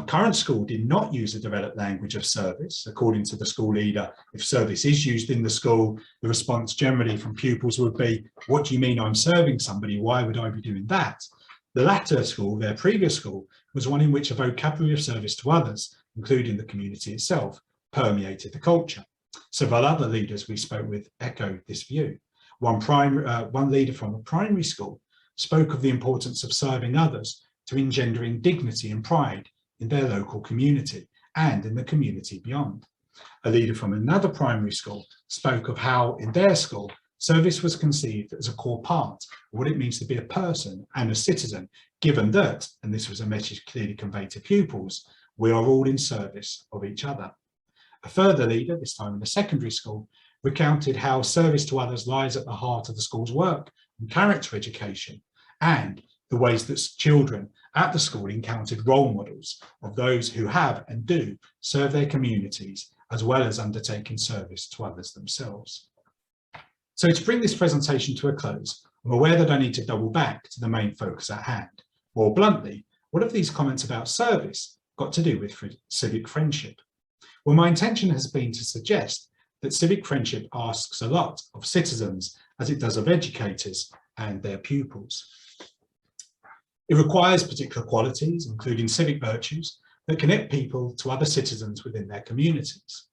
current school did not use a developed language of service, according to the school leader, if service is used in the school, the response generally from pupils would be, "What do you mean I'm serving somebody? Why would I be doing that?" The latter school, their previous school, was one in which a vocabulary of service to others, including the community itself, permeated the culture. Several other leaders we spoke with echoed this view. One leader from a primary school spoke of the importance of serving others to engendering dignity and pride in their local community and in the community beyond. A leader from another primary school spoke of how in their school service was conceived as a core part of what it means to be a person and a citizen, given that, and this was a message clearly conveyed to pupils, we are all in service of each other. A further leader, this time in a secondary school, recounted how service to others lies at the heart of the school's work and character education, and the ways that children at the school encountered role models of those who have and do serve their communities, as well as undertaking service to others themselves. So to bring this presentation to a close, I'm aware that I need to double back to the main focus at hand. More bluntly, what have these comments about service got to do with civic friendship? Well, my intention has been to suggest that civic friendship asks a lot of citizens as it does of educators and their pupils. It requires particular qualities, including civic virtues, that connect people to other citizens within their communities.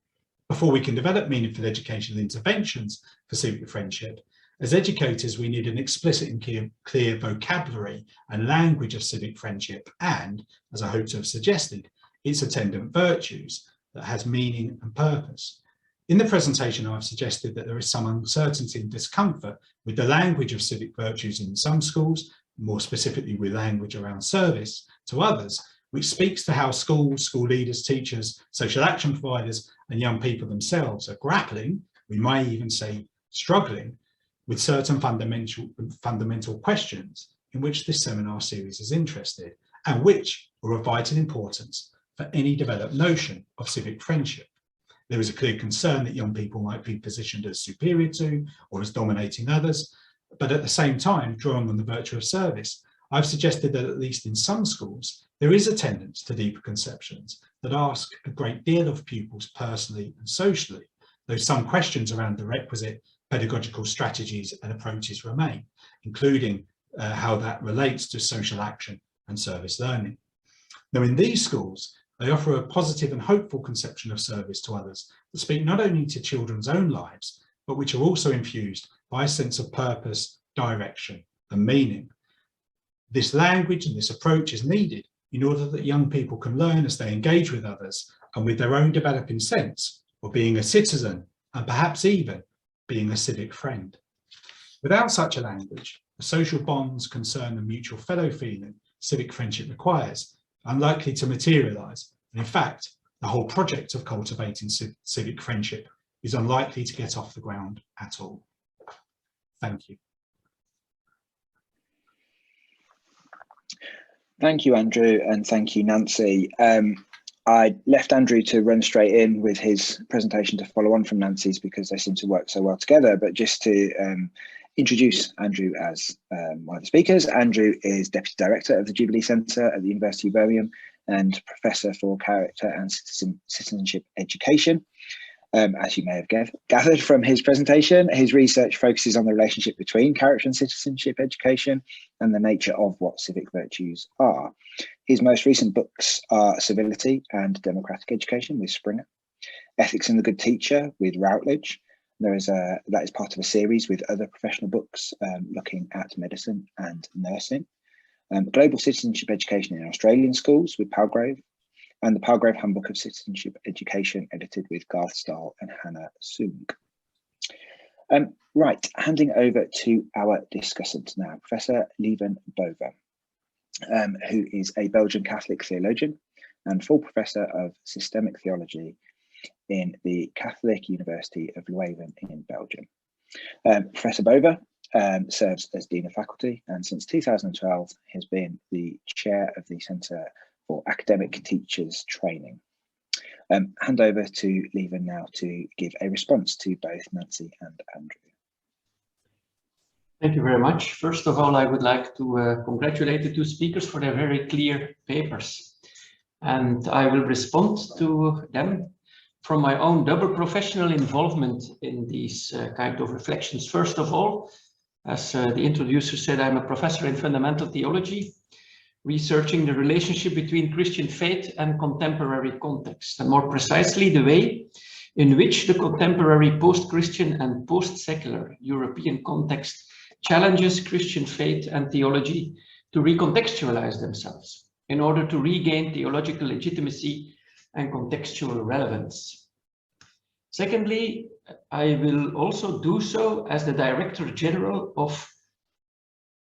Before we can develop meaningful educational interventions for civic friendship, as educators, we need an explicit and clear vocabulary and language of civic friendship and, as I hope to have suggested, its attendant virtues that has meaning and purpose. In the presentation, I've suggested that there is some uncertainty and discomfort with the language of civic virtues in some schools, more specifically with language around service to others, which speaks to how schools, school leaders, teachers, social action providers, and young people themselves are grappling, we may even say struggling, with certain fundamental questions in which this seminar series is interested, and which are of vital importance for any developed notion of civic friendship. There is a clear concern that young people might be positioned as superior to or as dominating others, but at the same time, drawing on the virtue of service, I've suggested that at least in some schools, there is a tendency to deeper conceptions that ask a great deal of pupils personally and socially, though some questions around the requisite pedagogical strategies and approaches remain, including how that relates to social action and service learning. Now, in these schools, they offer a positive and hopeful conception of service to others that speak not only to children's own lives, but which are also infused by a sense of purpose, direction, and meaning. This language and this approach is needed in order that young people can learn as they engage with others and with their own developing sense of being a citizen and perhaps even being a civic friend. Without such a language, the social bonds, concern and mutual fellow feeling civic friendship requires are unlikely to materialise, and in fact, the whole project of cultivating civic friendship is unlikely to get off the ground at all. Thank you. Thank you, Andrew, and thank you, Nancy. I left Andrew to run straight in with his presentation to follow on from Nancy's because they seem to work so well together, but just to introduce Andrew as one of the speakers. Andrew is Deputy Director of the Jubilee Centre at the University of Birmingham and Professor for Character and Citizenship Education. As you may have gathered from his presentation, his research focuses on the relationship between character and citizenship education and the nature of what civic virtues are. His most recent books are Civility and Democratic Education with Springer, Ethics and the Good Teacher with Routledge, That is part of a series with other professional books looking at medicine and nursing. Global Citizenship Education in Australian Schools with Palgrave, and the Palgrave Handbook of Citizenship Education edited with Garth Stahl and Hannah Sung. Right, handing over to our discussant now, Professor Lieven Boeve, who is a Belgian Catholic theologian and full professor of systemic theology in the Catholic University of Leuven in Belgium. Professor Boeve serves as Dean of Faculty, and since 2012 has been the chair of the Centre for Academic Teachers Training. Hand over to Lieven now to give a response to both Nancy and Andrew. Thank you very much. First of all, I would like to congratulate the two speakers for their very clear papers. And I will respond to them from my own double professional involvement in these kind of reflections. First of all, as the introducer said, I'm a professor in fundamental theology, researching the relationship between Christian faith and contemporary context, and more precisely the way in which the contemporary post-Christian and post-secular European context challenges Christian faith and theology to recontextualize themselves in order to regain theological legitimacy and contextual relevance. Secondly, I will also do so as the Director General of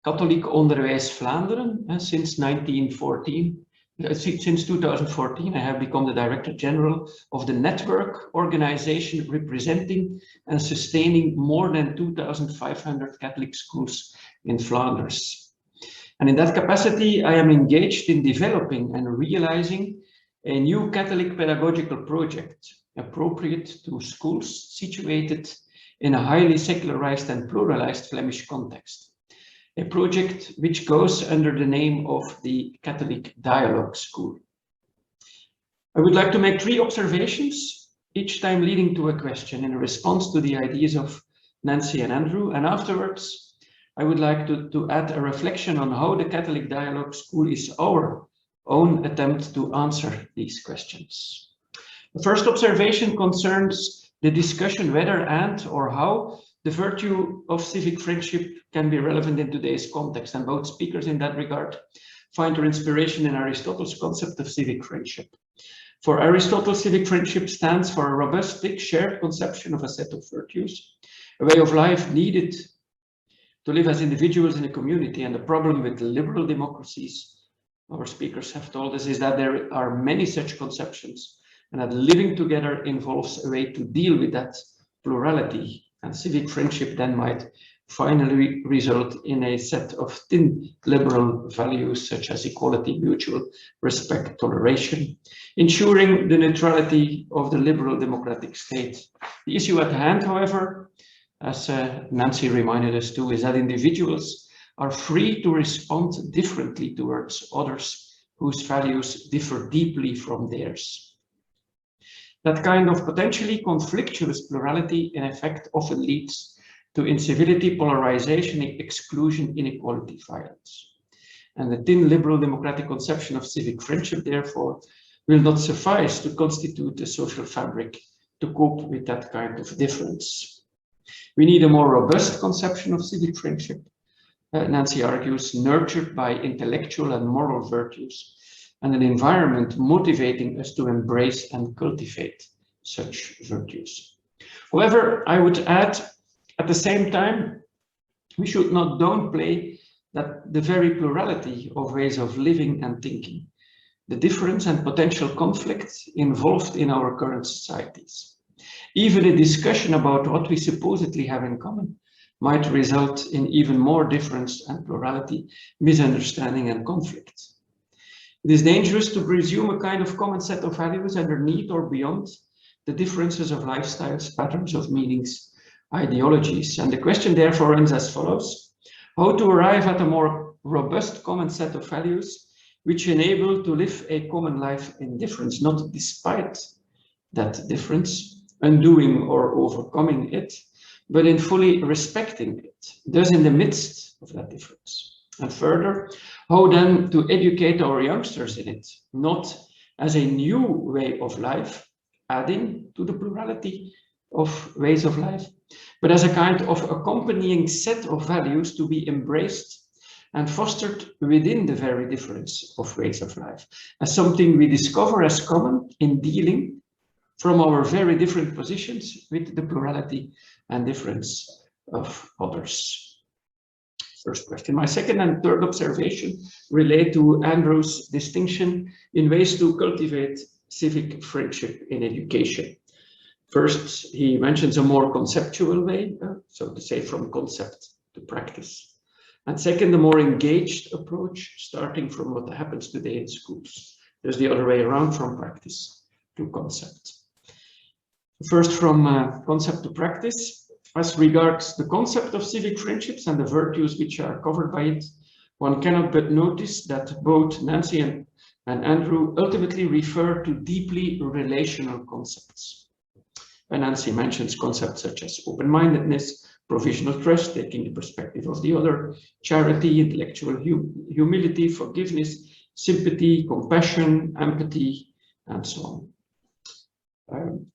Katholiek Onderwijs Vlaanderen since 2014. I have become the Director General of the network organization representing and sustaining more than 2,500 Catholic schools in Flanders. And in that capacity, I am engaged in developing and realizing a new Catholic pedagogical project appropriate to schools situated in a highly secularized and pluralized Flemish context. A project which goes under the name of the Catholic Dialogue School. I would like to make 3 observations, each time leading to a question in response to the ideas of Nancy and Andrew, and afterwards I would like to add a reflection on how the Catholic Dialogue School is our own attempt to answer these questions. The first observation concerns the discussion whether and or how the virtue of civic friendship can be relevant in today's context, and both speakers in that regard find their inspiration in Aristotle's concept of civic friendship. For Aristotle, civic friendship stands for a robust, shared conception of a set of virtues, a way of life needed to live as individuals in a community. And the problem with liberal democracies, our speakers have told us, is that there are many such conceptions, and that living together involves a way to deal with that plurality. And civic friendship then might finally result in a set of thin liberal values such as equality, mutual respect, toleration, ensuring the neutrality of the liberal democratic state. The issue at hand, however, as Nancy reminded us too, is that individuals are free to respond differently towards others whose values differ deeply from theirs. That kind of potentially conflictuous plurality in effect often leads to incivility, polarization, exclusion, inequality, violence. And the thin liberal democratic conception of civic friendship, therefore, will not suffice to constitute the social fabric to cope with that kind of difference. We need a more robust conception of civic friendship, Nancy argues, nurtured by intellectual and moral virtues, and an environment motivating us to embrace and cultivate such virtues. However, I would add, at the same time, we should not downplay that the very plurality of ways of living and thinking, the difference and potential conflicts involved in our current societies. Even a discussion about what we supposedly have in common might result in even more difference and plurality, misunderstanding and conflict. It is dangerous to presume a kind of common set of values underneath or beyond the differences of lifestyles, patterns of meanings, ideologies. And the question therefore ends as follows: how to arrive at a more robust common set of values which enable to live a common life in difference, not despite that difference, undoing or overcoming it, but in fully respecting it, thus in the midst of that difference. And further, how then to educate our youngsters in it, not as a new way of life, adding to the plurality, of ways of life, but as a kind of accompanying set of values to be embraced and fostered within the very difference of ways of life, as something we discover as common in dealing from our very different positions with the plurality and difference of others. First question. My second and third observation relate to Andrew's distinction in ways to cultivate civic friendship in education. First, he mentions a more conceptual way, so to say from concept to practice. And second, a more engaged approach, starting from what happens today in schools. There's the other way around, from practice to concept. First, from concept to practice. As regards the concept of civic friendships and the virtues which are covered by it, one cannot but notice that both Nancy and Andrew ultimately refer to deeply relational concepts. And Nancy mentions concepts such as open-mindedness, provisional trust, taking the perspective of the other, charity, intellectual humility, forgiveness, sympathy, compassion, empathy, and so on.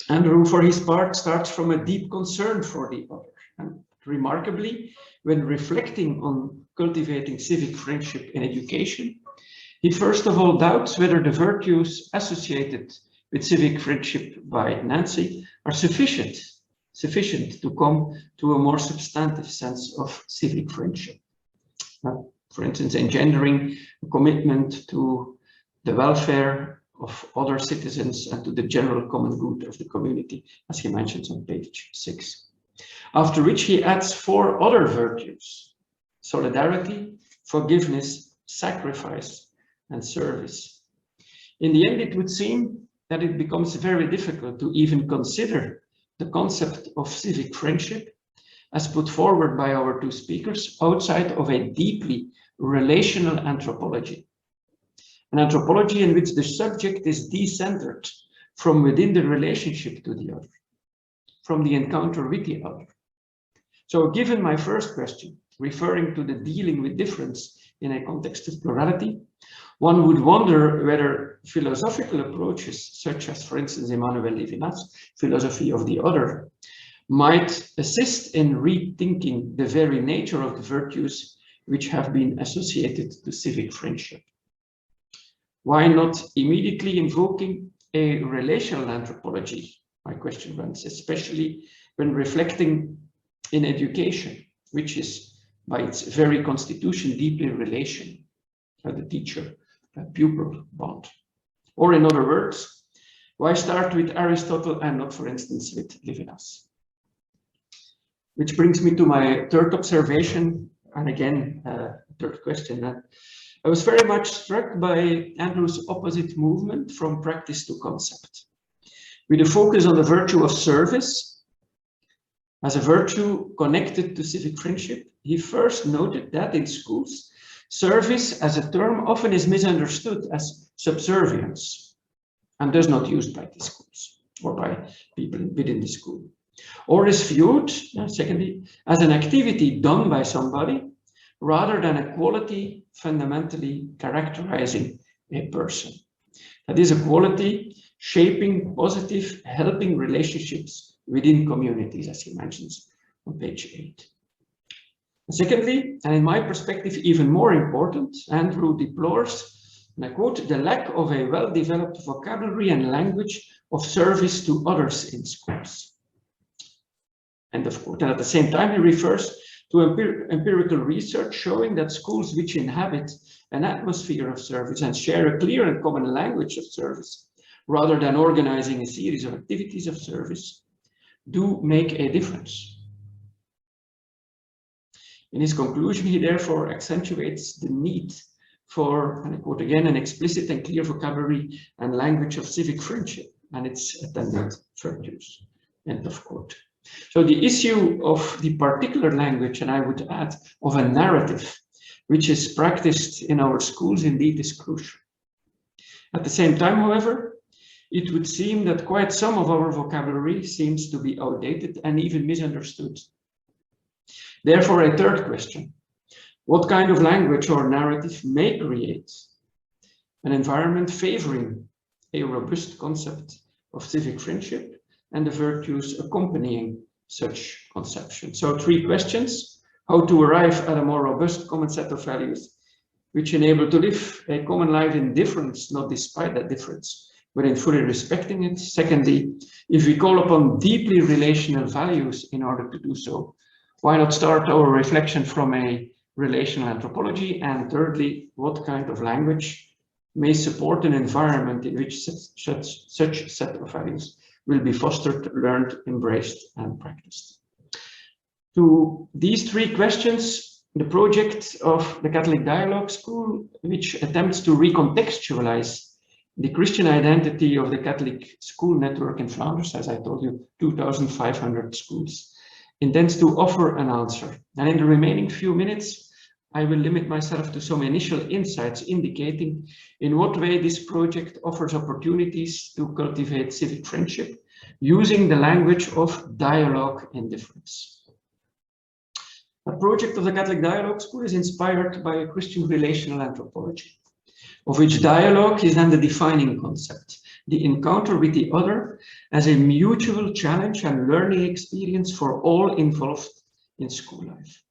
Andrew, for his part, starts from a deep concern for the other. And remarkably, when reflecting on cultivating civic friendship in education, he first of all doubts whether the virtues associated with civic friendship by Nancy are sufficient to come to a more substantive sense of civic friendship. For instance, engendering a commitment to the welfare of other citizens and to the general common good of the community, as he mentions on page 6. After which he adds 4 other virtues: solidarity, forgiveness, sacrifice, and service. In the end, it would seem that it becomes very difficult to even consider the concept of civic friendship as put forward by our 2 speakers outside of a deeply relational anthropology. An anthropology in which the subject is decentered from within the relationship to the other, from the encounter with the other. So given my first question, referring to the dealing with difference in a context of plurality, one would wonder whether philosophical approaches, such as, for instance, Emmanuel Levinas's philosophy of the other, might assist in rethinking the very nature of the virtues which have been associated to civic friendship. Why not immediately invoking a relational anthropology? My question runs, especially when reflecting in education, which is by its very constitution deeply relational, the teacher-pupil bond. Or in other words, why start with Aristotle and not, for instance, with Levinas? Which brings me to my third observation, and again, third question. I was very much struck by Andrew's opposite movement from practice to concept, with a focus on the virtue of service as a virtue connected to civic friendship. He first noted that in schools, service as a term often is misunderstood as subservience and thus not used by the schools or by people within the school, or is viewed, secondly, as an activity done by somebody rather than a quality fundamentally characterizing a person. That is a quality shaping positive, helping relationships within communities, as he mentions on page 8. Secondly, and in my perspective even more important, Andrew deplores, and I quote, the lack of a well-developed vocabulary and language of service to others in schools. End of quote. And at the same time, he refers to empirical research showing that schools which inhabit an atmosphere of service and share a clear and common language of service, rather than organizing a series of activities of service, do make a difference. In his conclusion, he therefore accentuates the need for, and I quote again, an explicit and clear vocabulary and language of civic friendship and its attendant virtues. End of quote. So the issue of the particular language, and I would add of a narrative, which is practiced in our schools, indeed is crucial. At the same time, however, it would seem that quite some of our vocabulary seems to be outdated and even misunderstood. Therefore, a third question: what kind of language or narrative may create an environment favoring a robust concept of civic friendship and the virtues accompanying such conception. So 3 questions: how to arrive at a more robust common set of values which enable to live a common life in difference, not despite that difference, but in fully respecting it. Secondly, if we call upon deeply relational values in order to do so, why not start our reflection from a relational anthropology? And thirdly, what kind of language may support an environment in which such set of values will be fostered, learned, embraced, and practiced? To these 3 questions, the project of the Catholic Dialogue School, which attempts to recontextualize the Christian identity of the Catholic school network in Flanders, as I told you, 2,500 schools, intends to offer an answer. And in the remaining few minutes, I will limit myself to some initial insights indicating in what way this project offers opportunities to cultivate civic friendship using the language of dialogue in difference. The project of the Catholic Dialogue School is inspired by a Christian relational anthropology, of which dialogue is then the defining concept, the encounter with the other as a mutual challenge and learning experience for all involved in school life.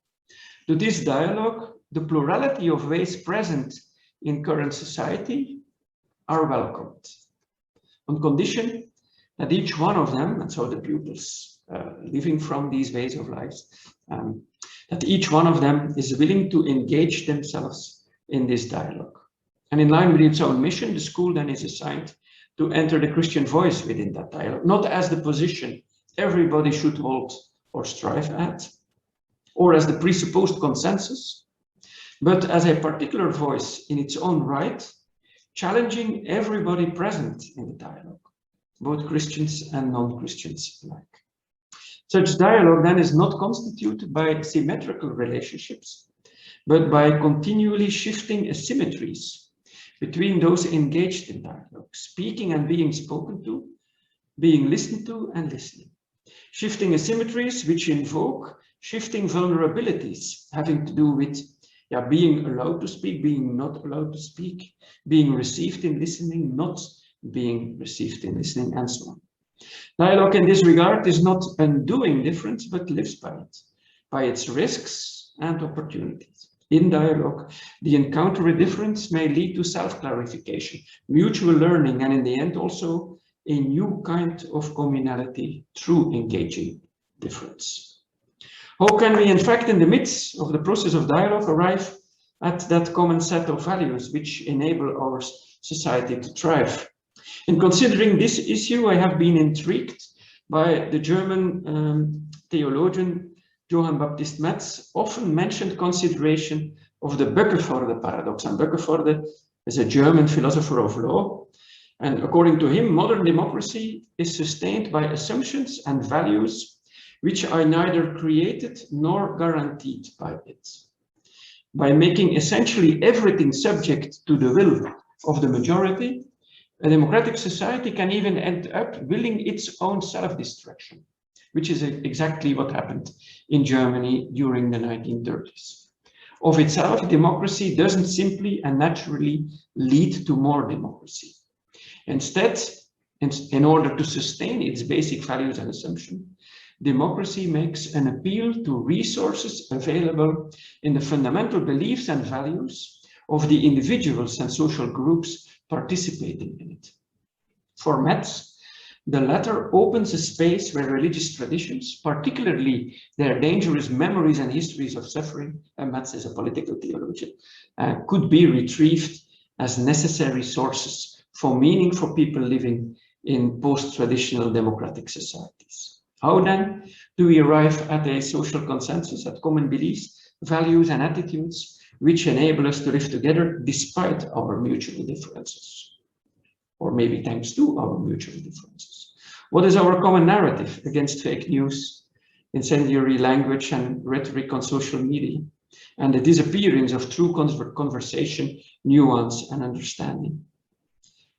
To this dialogue, the plurality of ways present in current society are welcomed, on condition that each one of them, and so the pupils living from these ways of life, that each one of them is willing to engage themselves in this dialogue. And in line with its own mission, the school then is assigned to enter the Christian voice within that dialogue, not as the position everybody should hold or strive at, or as the presupposed consensus, but as a particular voice in its own right, challenging everybody present in the dialogue, both Christians and non-Christians alike. Such dialogue then is not constituted by symmetrical relationships, but by continually shifting asymmetries between those engaged in dialogue, speaking and being spoken to, being listened to and listening. Shifting asymmetries which invoke shifting vulnerabilities having to do with being allowed to speak, being not allowed to speak, being received in listening, not being received in listening, and so on. Dialogue in this regard is not undoing difference, but lives by its risks and opportunities. In dialogue, the encounter with difference may lead to self-clarification, mutual learning, and in the end also a new kind of communality through engaging difference. How can we, in fact, in the midst of the process of dialogue, arrive at that common set of values which enable our society to thrive? In considering this issue, I have been intrigued by the German theologian Johann Baptist Metz often mentioned consideration of the Böckeforde paradox. And Böckeforde is a German philosopher of law. And according to him, modern democracy is sustained by assumptions and values which are neither created nor guaranteed by it. By making essentially everything subject to the will of the majority, a democratic society can even end up willing its own self-destruction, which is exactly what happened in Germany during the 1930s. Of itself, democracy doesn't simply and naturally lead to more democracy. Instead, in order to sustain its basic values and assumptions, democracy makes an appeal to resources available in the fundamental beliefs and values of the individuals and social groups participating in it. For Metz, the latter opens a space where religious traditions, particularly their dangerous memories and histories of suffering, and Metz is a political theologian, could be retrieved as necessary sources for meaning for people living in post-traditional democratic societies. How then do we arrive at a social consensus, at common beliefs, values, and attitudes which enable us to live together despite our mutual differences? Or maybe thanks to our mutual differences. What is our common narrative against fake news, incendiary language and rhetoric on social media, and the disappearance of true conversation, nuance, and understanding?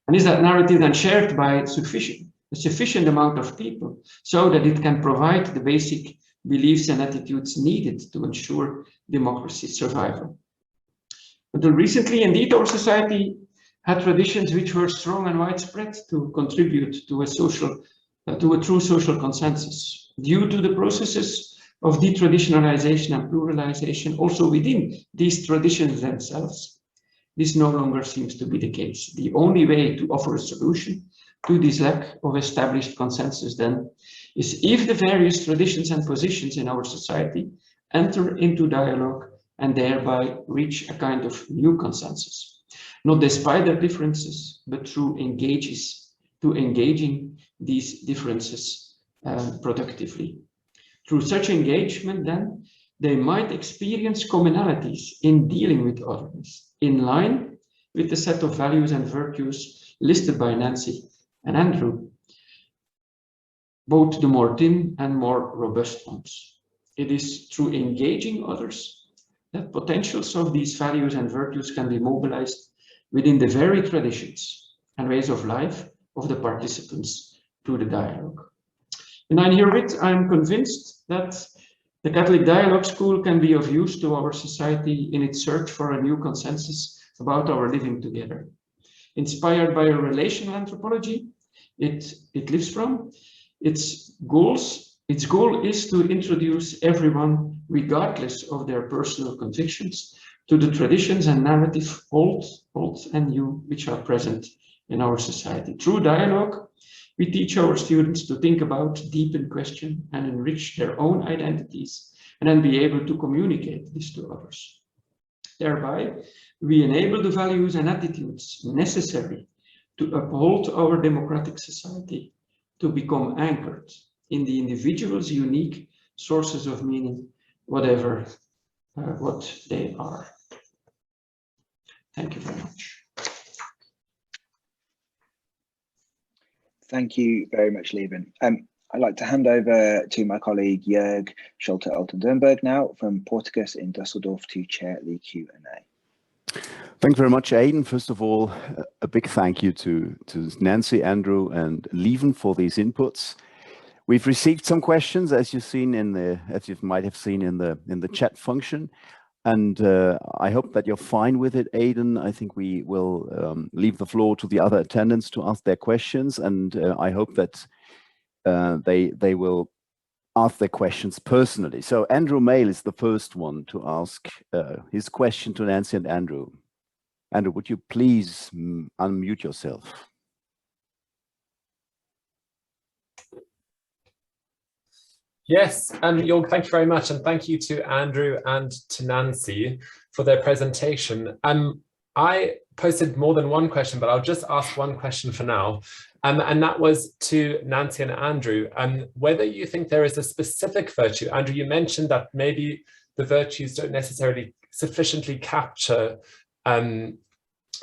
And is that narrative then shared by a sufficient amount of people so that it can provide the basic beliefs and attitudes needed to ensure democracy's survival? Until recently, indeed, our society had traditions which were strong and widespread to contribute to a social to a true social consensus due to the processes of detraditionalization and pluralization also within these traditions themselves. This no longer seems to be the case. The only way to offer a solution to this lack of established consensus then is if the various traditions and positions in our society enter into dialogue and thereby reach a kind of new consensus, not despite their differences, but through engaging these differences productively. Through such engagement, then, they might experience commonalities in dealing with others, in line with the set of values and virtues listed by Nancy and Andrew, both the more thin and more robust ones. It is through engaging others that potentials of these values and virtues can be mobilized within the very traditions and ways of life of the participants to the dialogue. And herewith, I'm convinced that the Catholic Dialogue School can be of use to our society in its search for a new consensus about our living together. Inspired by a relational anthropology it lives from, its goal is to introduce everyone, regardless of their personal convictions, to the traditions and narrative, old and new, which are present in our society. Through dialogue, we teach our students to think about, deepen, question, and enrich their own identities, and then be able to communicate this to others. Thereby, we enable the values and attitudes necessary to uphold our democratic society, to become anchored in the individual's unique sources of meaning, whatever what they are. Thank you very much. Thank you very much, Lieven. I'd like to hand over to my colleague Jörg Schulte-Altedorneburg now from Porticus in Dusseldorf to chair the Q&A. Thanks very much, Aidan. First of all, a big thank you to Nancy, Andrew, and Leuven for these inputs. We've received some questions, as you might have seen in the chat function, and I hope that you're fine with it, Aidan. I think we will leave the floor to the other attendants to ask their questions, and I hope that they will ask their questions personally. So Andrew Mail is the first one to ask his question to Nancy and Andrew. Andrew, would you please unmute yourself? Yes, and Jörg, thank you very much, and thank you to Andrew and to Nancy for their presentation. I posted more than one question, but I'll just ask one question for now, and that was to Nancy and Andrew, whether you think there is a specific virtue. Andrew, you mentioned that maybe the virtues don't necessarily sufficiently capture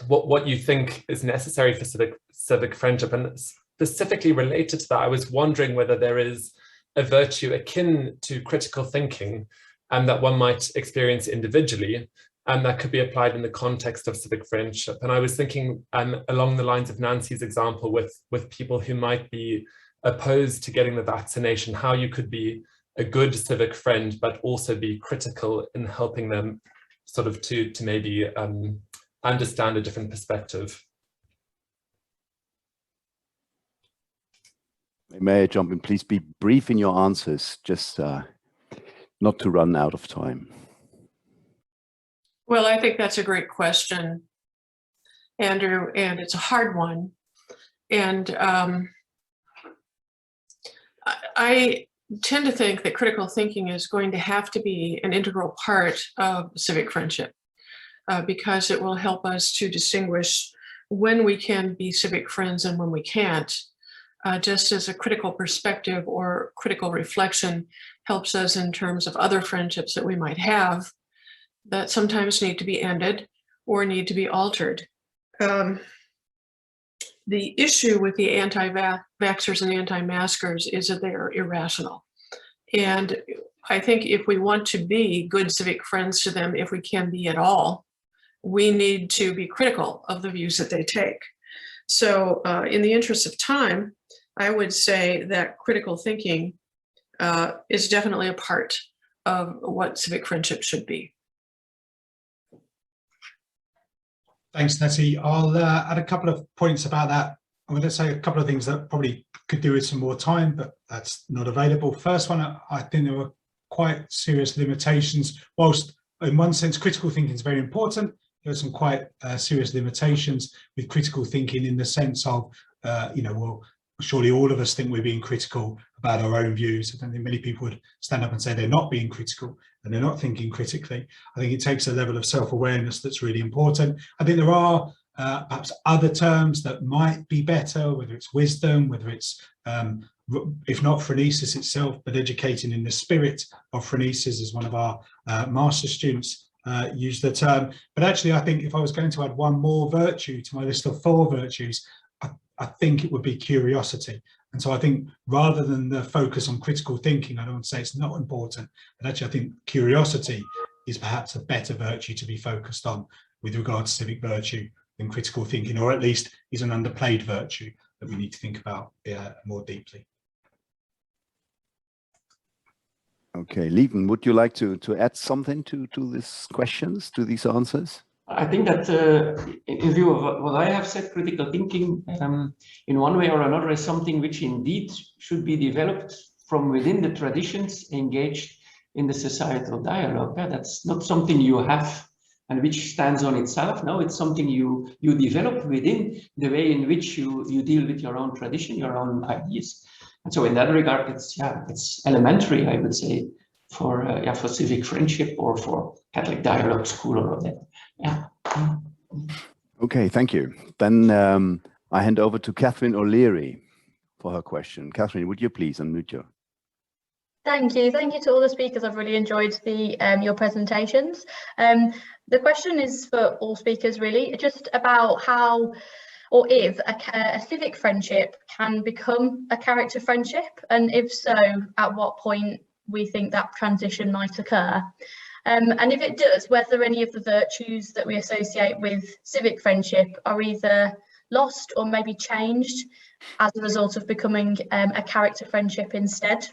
what you think is necessary for civic friendship, and specifically related to that, I was wondering whether there is a virtue akin to critical thinking that one might experience individually and that could be applied in the context of civic friendship. And I was thinking along the lines of Nancy's example with people who might be opposed to getting the vaccination, how you could be a good civic friend but also be critical in helping them sort of to maybe understand a different perspective. May I jump in? Please be brief in your answers, just not to run out of time. Well, I think that's a great question, Andrew, and it's a hard one. And I tend to think that critical thinking is going to have to be an integral part of civic friendship because it will help us to distinguish when we can be civic friends and when we can't. Just as a critical perspective or critical reflection helps us in terms of other friendships that we might have that sometimes need to be ended or need to be altered. The issue with the anti-vaxxers and anti-maskers is that they are irrational. And I think if we want to be good civic friends to them, if we can be at all, we need to be critical of the views that they take. So in the interest of time, I would say that critical thinking is definitely a part of what civic friendship should be. Thanks, Nancy. I'll add a couple of points about that I'm going to say a couple of things that probably could do with some more time, but that's not available. First one, I think there were quite serious limitations. Whilst in one sense critical thinking is very important, there are some quite serious limitations with critical thinking in the sense of, well, surely all of us think we're being critical about our own views. I don't think many people would stand up and say they're not being critical and they're not thinking critically. I think it takes a level of self-awareness that's really important. I think there are perhaps other terms that might be better, whether it's wisdom, whether it's, if not phronesis itself, but educating in the spirit of phronesis, as one of our master students used the term. But actually, I think if I was going to add one more virtue to my list of 4 virtues, I think it would be curiosity. And so I think rather than the focus on critical thinking, I don't want to say it's not important, but actually I think curiosity is perhaps a better virtue to be focused on with regard to civic virtue than critical thinking, or at least is an underplayed virtue that we need to think about more deeply. Okay, Lieven, would you like to add something to these questions, to these answers? I think that in view of what I have said, critical thinking in one way or another is something which indeed should be developed from within the traditions engaged in the societal dialogue. That's not something you have and which stands on itself. No, it's something you develop within the way in which you deal with your own tradition, your own ideas. And so in that regard, it's elementary, I would say, for civic friendship or for Catholic dialogue school or that. Yeah. Okay, thank you. Then I hand over to Catherine O'Leary for her question. Catherine, would you please unmute your? Thank you. Thank you to all the speakers. I've really enjoyed your presentations. The question is for all speakers, really, just about how or if a civic friendship can become a character friendship, and if so, at what point we think that transition might occur. And if it does, whether any of the virtues that we associate with civic friendship are either lost or maybe changed as a result of becoming a character friendship instead.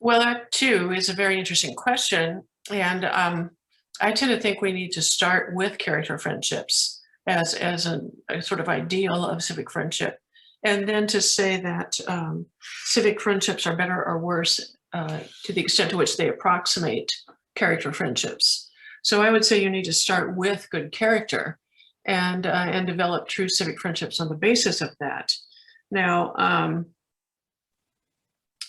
Well, that too is a very interesting question. And I tend to think we need to start with character friendships as a sort of ideal of civic friendship. And then to say that civic friendships are better or worse to the extent to which they approximate character friendships. So I would say you need to start with good character and develop true civic friendships on the basis of that. Now,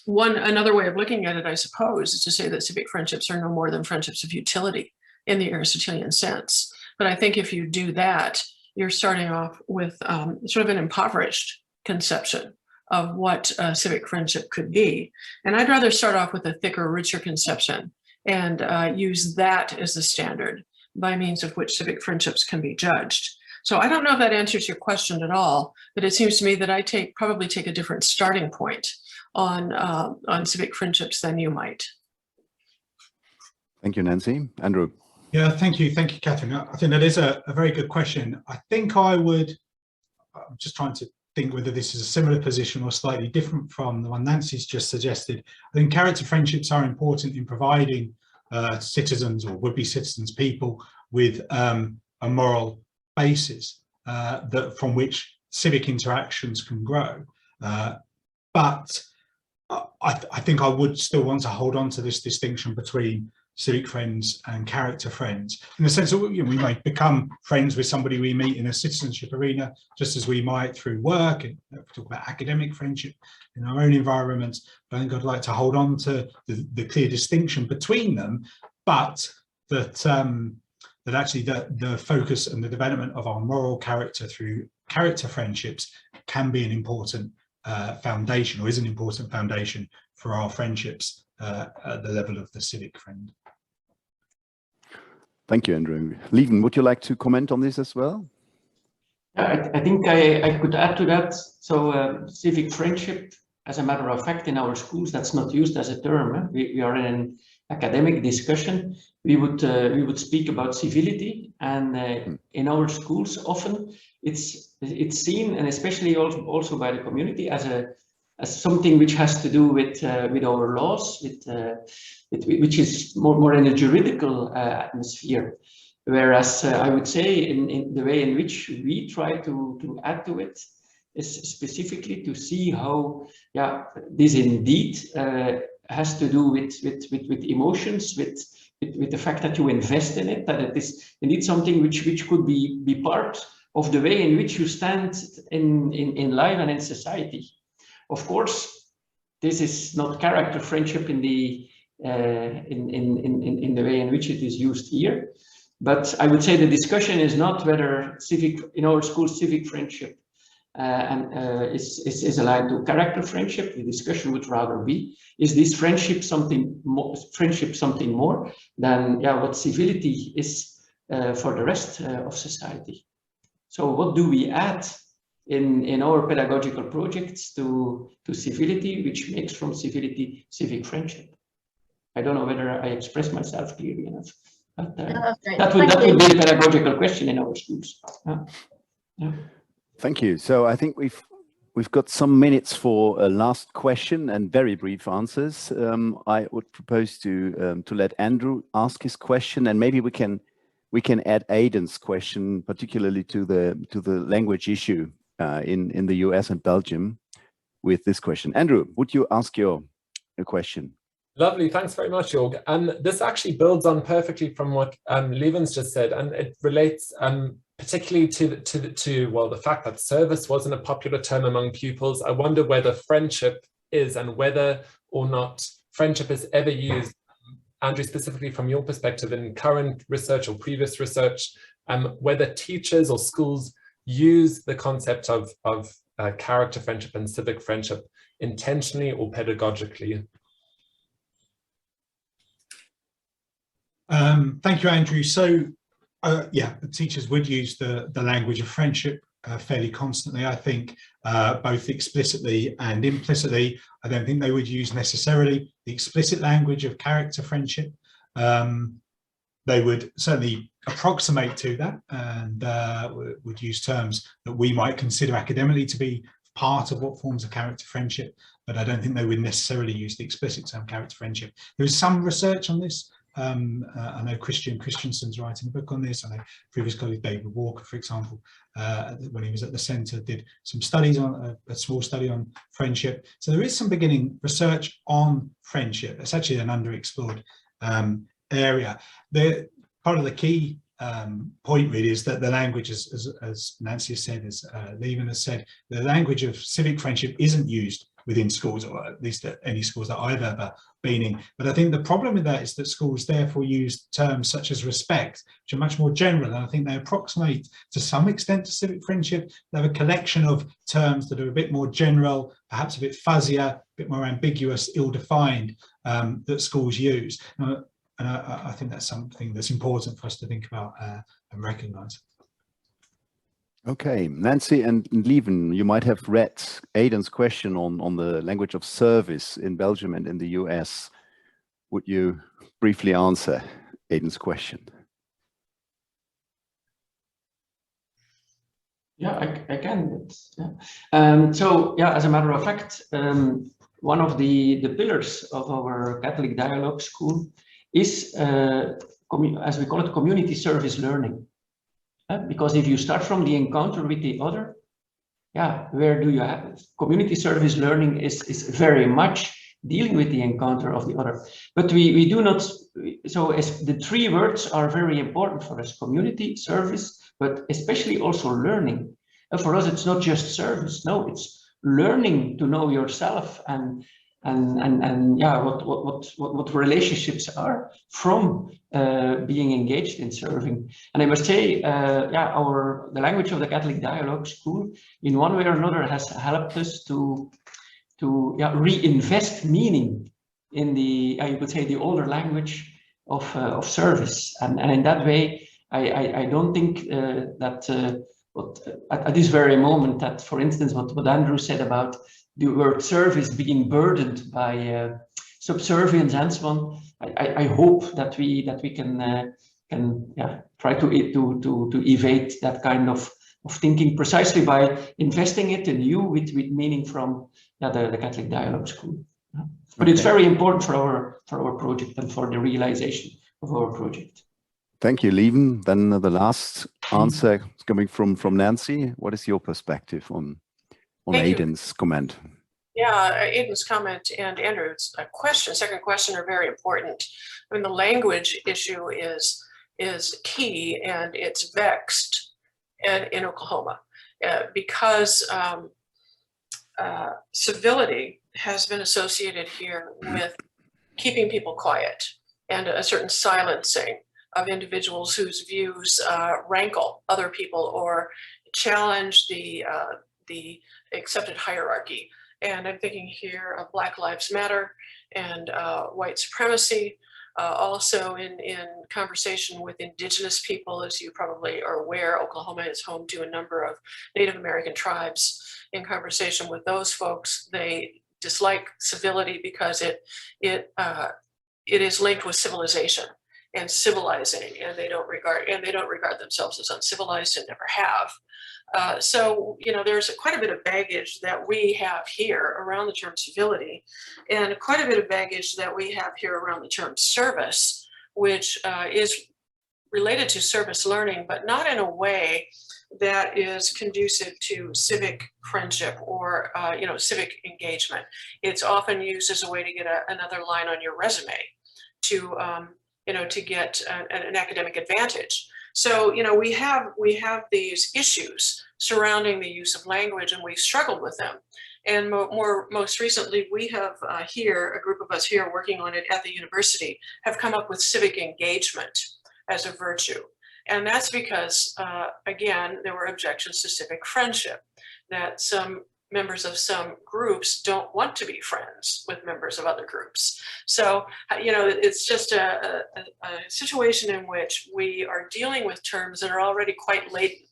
another way of looking at it, I suppose, is to say that civic friendships are no more than friendships of utility in the Aristotelian sense. But I think if you do that, you're starting off with sort of an impoverished conception of what civic friendship could be. And I'd rather start off with a thicker, richer conception and use that as the standard by means of which civic friendships can be judged. So I don't know if that answers your question at all, but it seems to me that I probably take a different starting point on civic friendships than you might. Thank you, Nancy. Andrew. Yeah, thank you, Catherine. I think that is a very good question. I think I'm just trying to think whether this is a similar position or slightly different from the one Nancy's just suggested. I think character friendships are important in providing citizens or would-be citizens, people with a moral basis from which civic interactions can grow. But I think I would still want to hold on to this distinction between civic friends and character friends, in the sense that we might become friends with somebody we meet in a citizenship arena, just as we might through work, and we talk about academic friendship in our own environments. But I think I'd like to hold on to the clear distinction between them, but that actually the focus and the development of our moral character through character friendships can be an important foundation, or is an important foundation for our friendships at the level of the civic friend. Thank you, Andrew. Lieven, would you like to comment on this as well? I think I could add to that. So civic friendship, as a matter of fact, in our schools, that's not used as a term. We are in an academic discussion. We would speak about civility, and in our schools, often it's seen, and especially also by the community, as something which has to do with our laws, which is more in a juridical atmosphere. Whereas I would say in the way in which we try to add to it is specifically to see how, yeah, this indeed has to do with emotions, with the fact that you invest in it, that it is indeed something which could be part of the way in which you stand in life and in society. Of course, this is not character friendship in the way in which it is used here. But I would say the discussion is not whether in our school civic friendship is aligned to character friendship. The discussion would rather be: is this friendship something more than, yeah, what civility is for the rest of society? So what do we add in our pedagogical projects to civility, which makes from civility civic friendship? I don't know whether I express myself clearly enough. But, that would be a pedagogical question in our schools. Yeah. Thank you. So I think we've got some minutes for a last question and very brief answers. I would propose to let Andrew ask his question, and maybe we can add Aidan's question, particularly to the language issue in the US and Belgium with this question. Andrew, would you ask your question? Lovely, thanks very much, Jörg. And this actually builds on perfectly from what Lieven's just said, and it relates particularly to the fact that service wasn't a popular term among pupils. I wonder whether friendship is, and whether or not friendship is ever used, Andrew, specifically from your perspective in current research or previous research, whether teachers or schools use the concept of character friendship and civic friendship intentionally or pedagogically. Thank you, Andrew. So, yeah, the teachers would use the language of friendship fairly constantly, I think, both explicitly and implicitly. I don't think they would use necessarily the explicit language of character friendship. They would certainly approximate to that, and would use terms that we might consider academically to be part of what forms a character friendship, but I don't think they would necessarily use the explicit term character friendship. There is some research on this. I know Christiansen's writing a book on this. I know previous colleague David Walker, for example, when he was at the centre, did some studies on a small study on friendship. So there is some beginning research on friendship. It's actually an underexplored area. Part of the key point really is that the language, as Nancy has said, as Lieven has said, the language of civic friendship isn't used within schools, or at least at any schools that I've ever been in. But I think the problem with that is that schools therefore use terms such as respect, which are much more general, and I think they approximate to some extent to civic friendship. They have a collection of terms that are a bit more general, perhaps a bit fuzzier, a bit more ambiguous, ill-defined, that schools use. And I think that's something that's important for us to think about and recognise. Okay, Nancy and Lieven, you might have read Aidan's question on the language of service in Belgium and in the US. Would you briefly answer Aidan's question? Yeah, I can. Yeah. So, yeah, as a matter of fact, one of the pillars of our Catholic Dialogue School is, as we call it, community service learning. Because if you start from the encounter with the other, yeah, where do you have it? Community service learning is very much dealing with the encounter of the other. But we do not, so as the three words are very important for us: community, service, but especially also learning. And for us, it's not just service. No, it's learning to know yourself and yeah, what relationships are from being engaged in serving. And I must say, yeah, the language of the Catholic Dialogue School, in one way or another, has helped us to reinvest meaning in the, you could say, the older language of service. And in that way, I don't think that at this very moment, that, for instance, what Andrew said about the word service being burdened by subservience and so on, I hope that we can try to evade that kind of thinking precisely by investing it in you with meaning from the Catholic Dialogue School. But it's very important for our project and for the realization of our project. Thank you, Lieven. Then the last answer is coming from Nancy. What is your perspective on Aidan's comment? Yeah, Aidan's comment and Andrew's second question are very important. I mean, the language issue is key, and it's vexed in Oklahoma because civility has been associated here with keeping people quiet and a certain silencing of individuals whose views rankle other people or challenge the accepted hierarchy. And I'm thinking here of Black Lives Matter and white supremacy. Also in conversation with indigenous people, as you probably are aware, Oklahoma is home to a number of Native American tribes. In conversation with those folks, they dislike civility because it is linked with civilization and civilizing, and they don't regard themselves as uncivilized and never have. So, you know, there's quite a bit of baggage that we have here around the term civility, and quite a bit of baggage that we have here around the term service, which is related to service learning, but not in a way that is conducive to civic friendship or, you know, civic engagement. It's often used as a way to get another line on your resume to, you know, to get an academic advantage. So, you know, we have these issues surrounding the use of language, and we've struggled with them. And most recently, we have here, a group of us here working on it at the university, have come up with civic engagement as a virtue. And that's because, again, there were objections to civic friendship, that some members of some groups don't want to be friends with members of other groups. So, you know, it's just a situation in which we are dealing with terms that are already quite latent,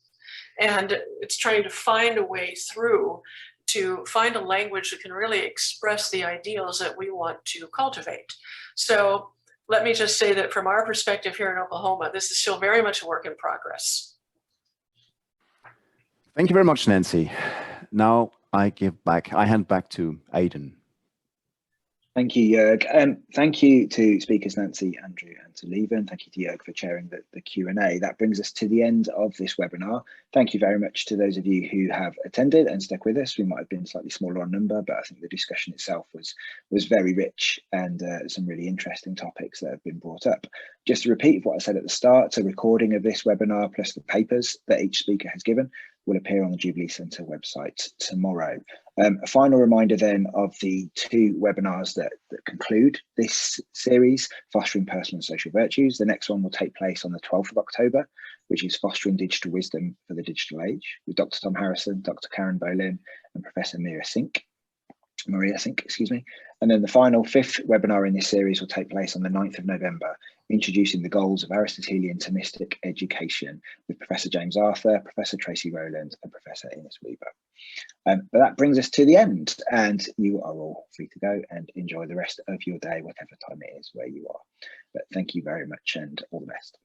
and it's trying to find a way through to find a language that can really express the ideals that we want to cultivate. So let me just say that from our perspective here in Oklahoma, this is still very much a work in progress. Thank you very much, Nancy. Now I hand back to Aidan. Thank you, Jörg. Thank you to speakers Nancy, Andrew, and to Lieven. Thank you to Jörg for chairing the Q&A. That brings us to the end of this webinar. Thank you very much to those of you who have attended and stuck with us. We might have been slightly smaller on number, but I think the discussion itself was very rich, and some really interesting topics that have been brought up. Just to repeat what I said at the start, a recording of this webinar plus the papers that each speaker has given will appear on the Jubilee Centre website tomorrow. A final reminder then of the two webinars that conclude this series, Fostering Personal and Social Virtues. The next one will take place on the 12th of October, which is Fostering Digital Wisdom for the Digital Age, with Dr. Tom Harrison, Dr. Karen Bolin, and Professor Maria Sink. And then the final, fifth webinar in this series will take place on the 9th of November, introducing the goals of Aristotelian Thomistic education, with Professor James Arthur, Professor Tracy Rowland, and Professor Ines Weaver. But that brings us to the end, and you are all free to go and enjoy the rest of your day, whatever time it is where you are. But thank you very much, and all the best.